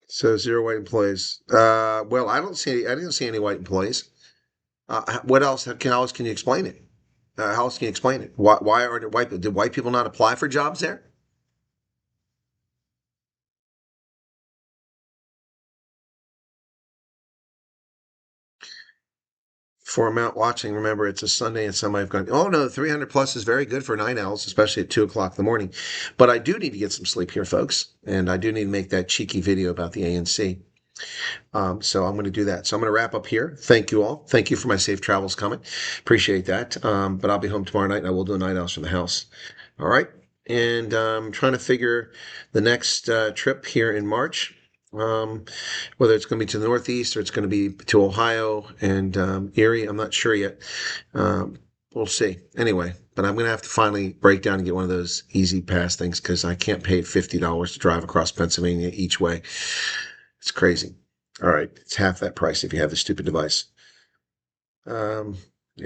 So 0 white employees. Well, I didn't see any white employees. What else? How else can you explain it? How else can you explain it? Why aren't it white people? Did white people not apply for jobs there? For amount watching, remember it's a Sunday and some I've gone, oh no, 300 plus is very good for night owls, especially at 2 o'clock in the morning. But I do need to get some sleep here, folks. And I do need to make that cheeky video about the ANC. So I'm going to do that. So I'm going to wrap up here. Thank you all. Thank you for my safe travels coming. Appreciate that. But I'll be home tomorrow night and I will do a night owls from the house. All right. And I'm trying to figure the next trip here in March. Whether it's going to be to the Northeast or it's going to be to Ohio and Erie, I'm not sure yet. We'll see. Anyway, but I'm going to have to finally break down and get one of those easy pass things because I can't pay $50 to drive across Pennsylvania each way. It's crazy. All right, it's half that price if you have the stupid device. Yeah,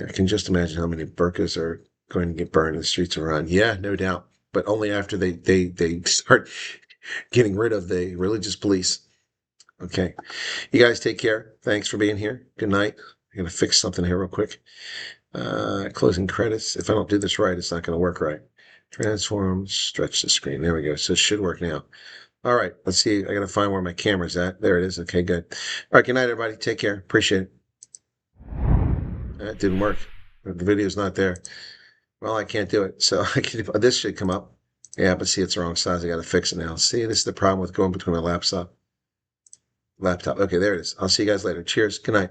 I can just imagine how many burqas are going to get burned in the streets of Iran. Yeah, no doubt. But only after they start getting rid of the religious police. Okay. You guys take care. Thanks for being here. Good night. I'm going to fix something here real quick. Closing credits. If I don't do this right, it's not going to work right. Transform, stretch the screen. There we go. So it should work now. All right. Let's see. I got to find where my camera's at. There it is. Okay, good. All right. Good night, everybody. Take care. Appreciate it. That didn't work. The video's not there. Well, I can't do it. So this should come up. Yeah, but see, it's the wrong size. I got to fix it now. See, this is the problem with going between my laptop. Okay, there it is. I'll see you guys later. Cheers. Good night.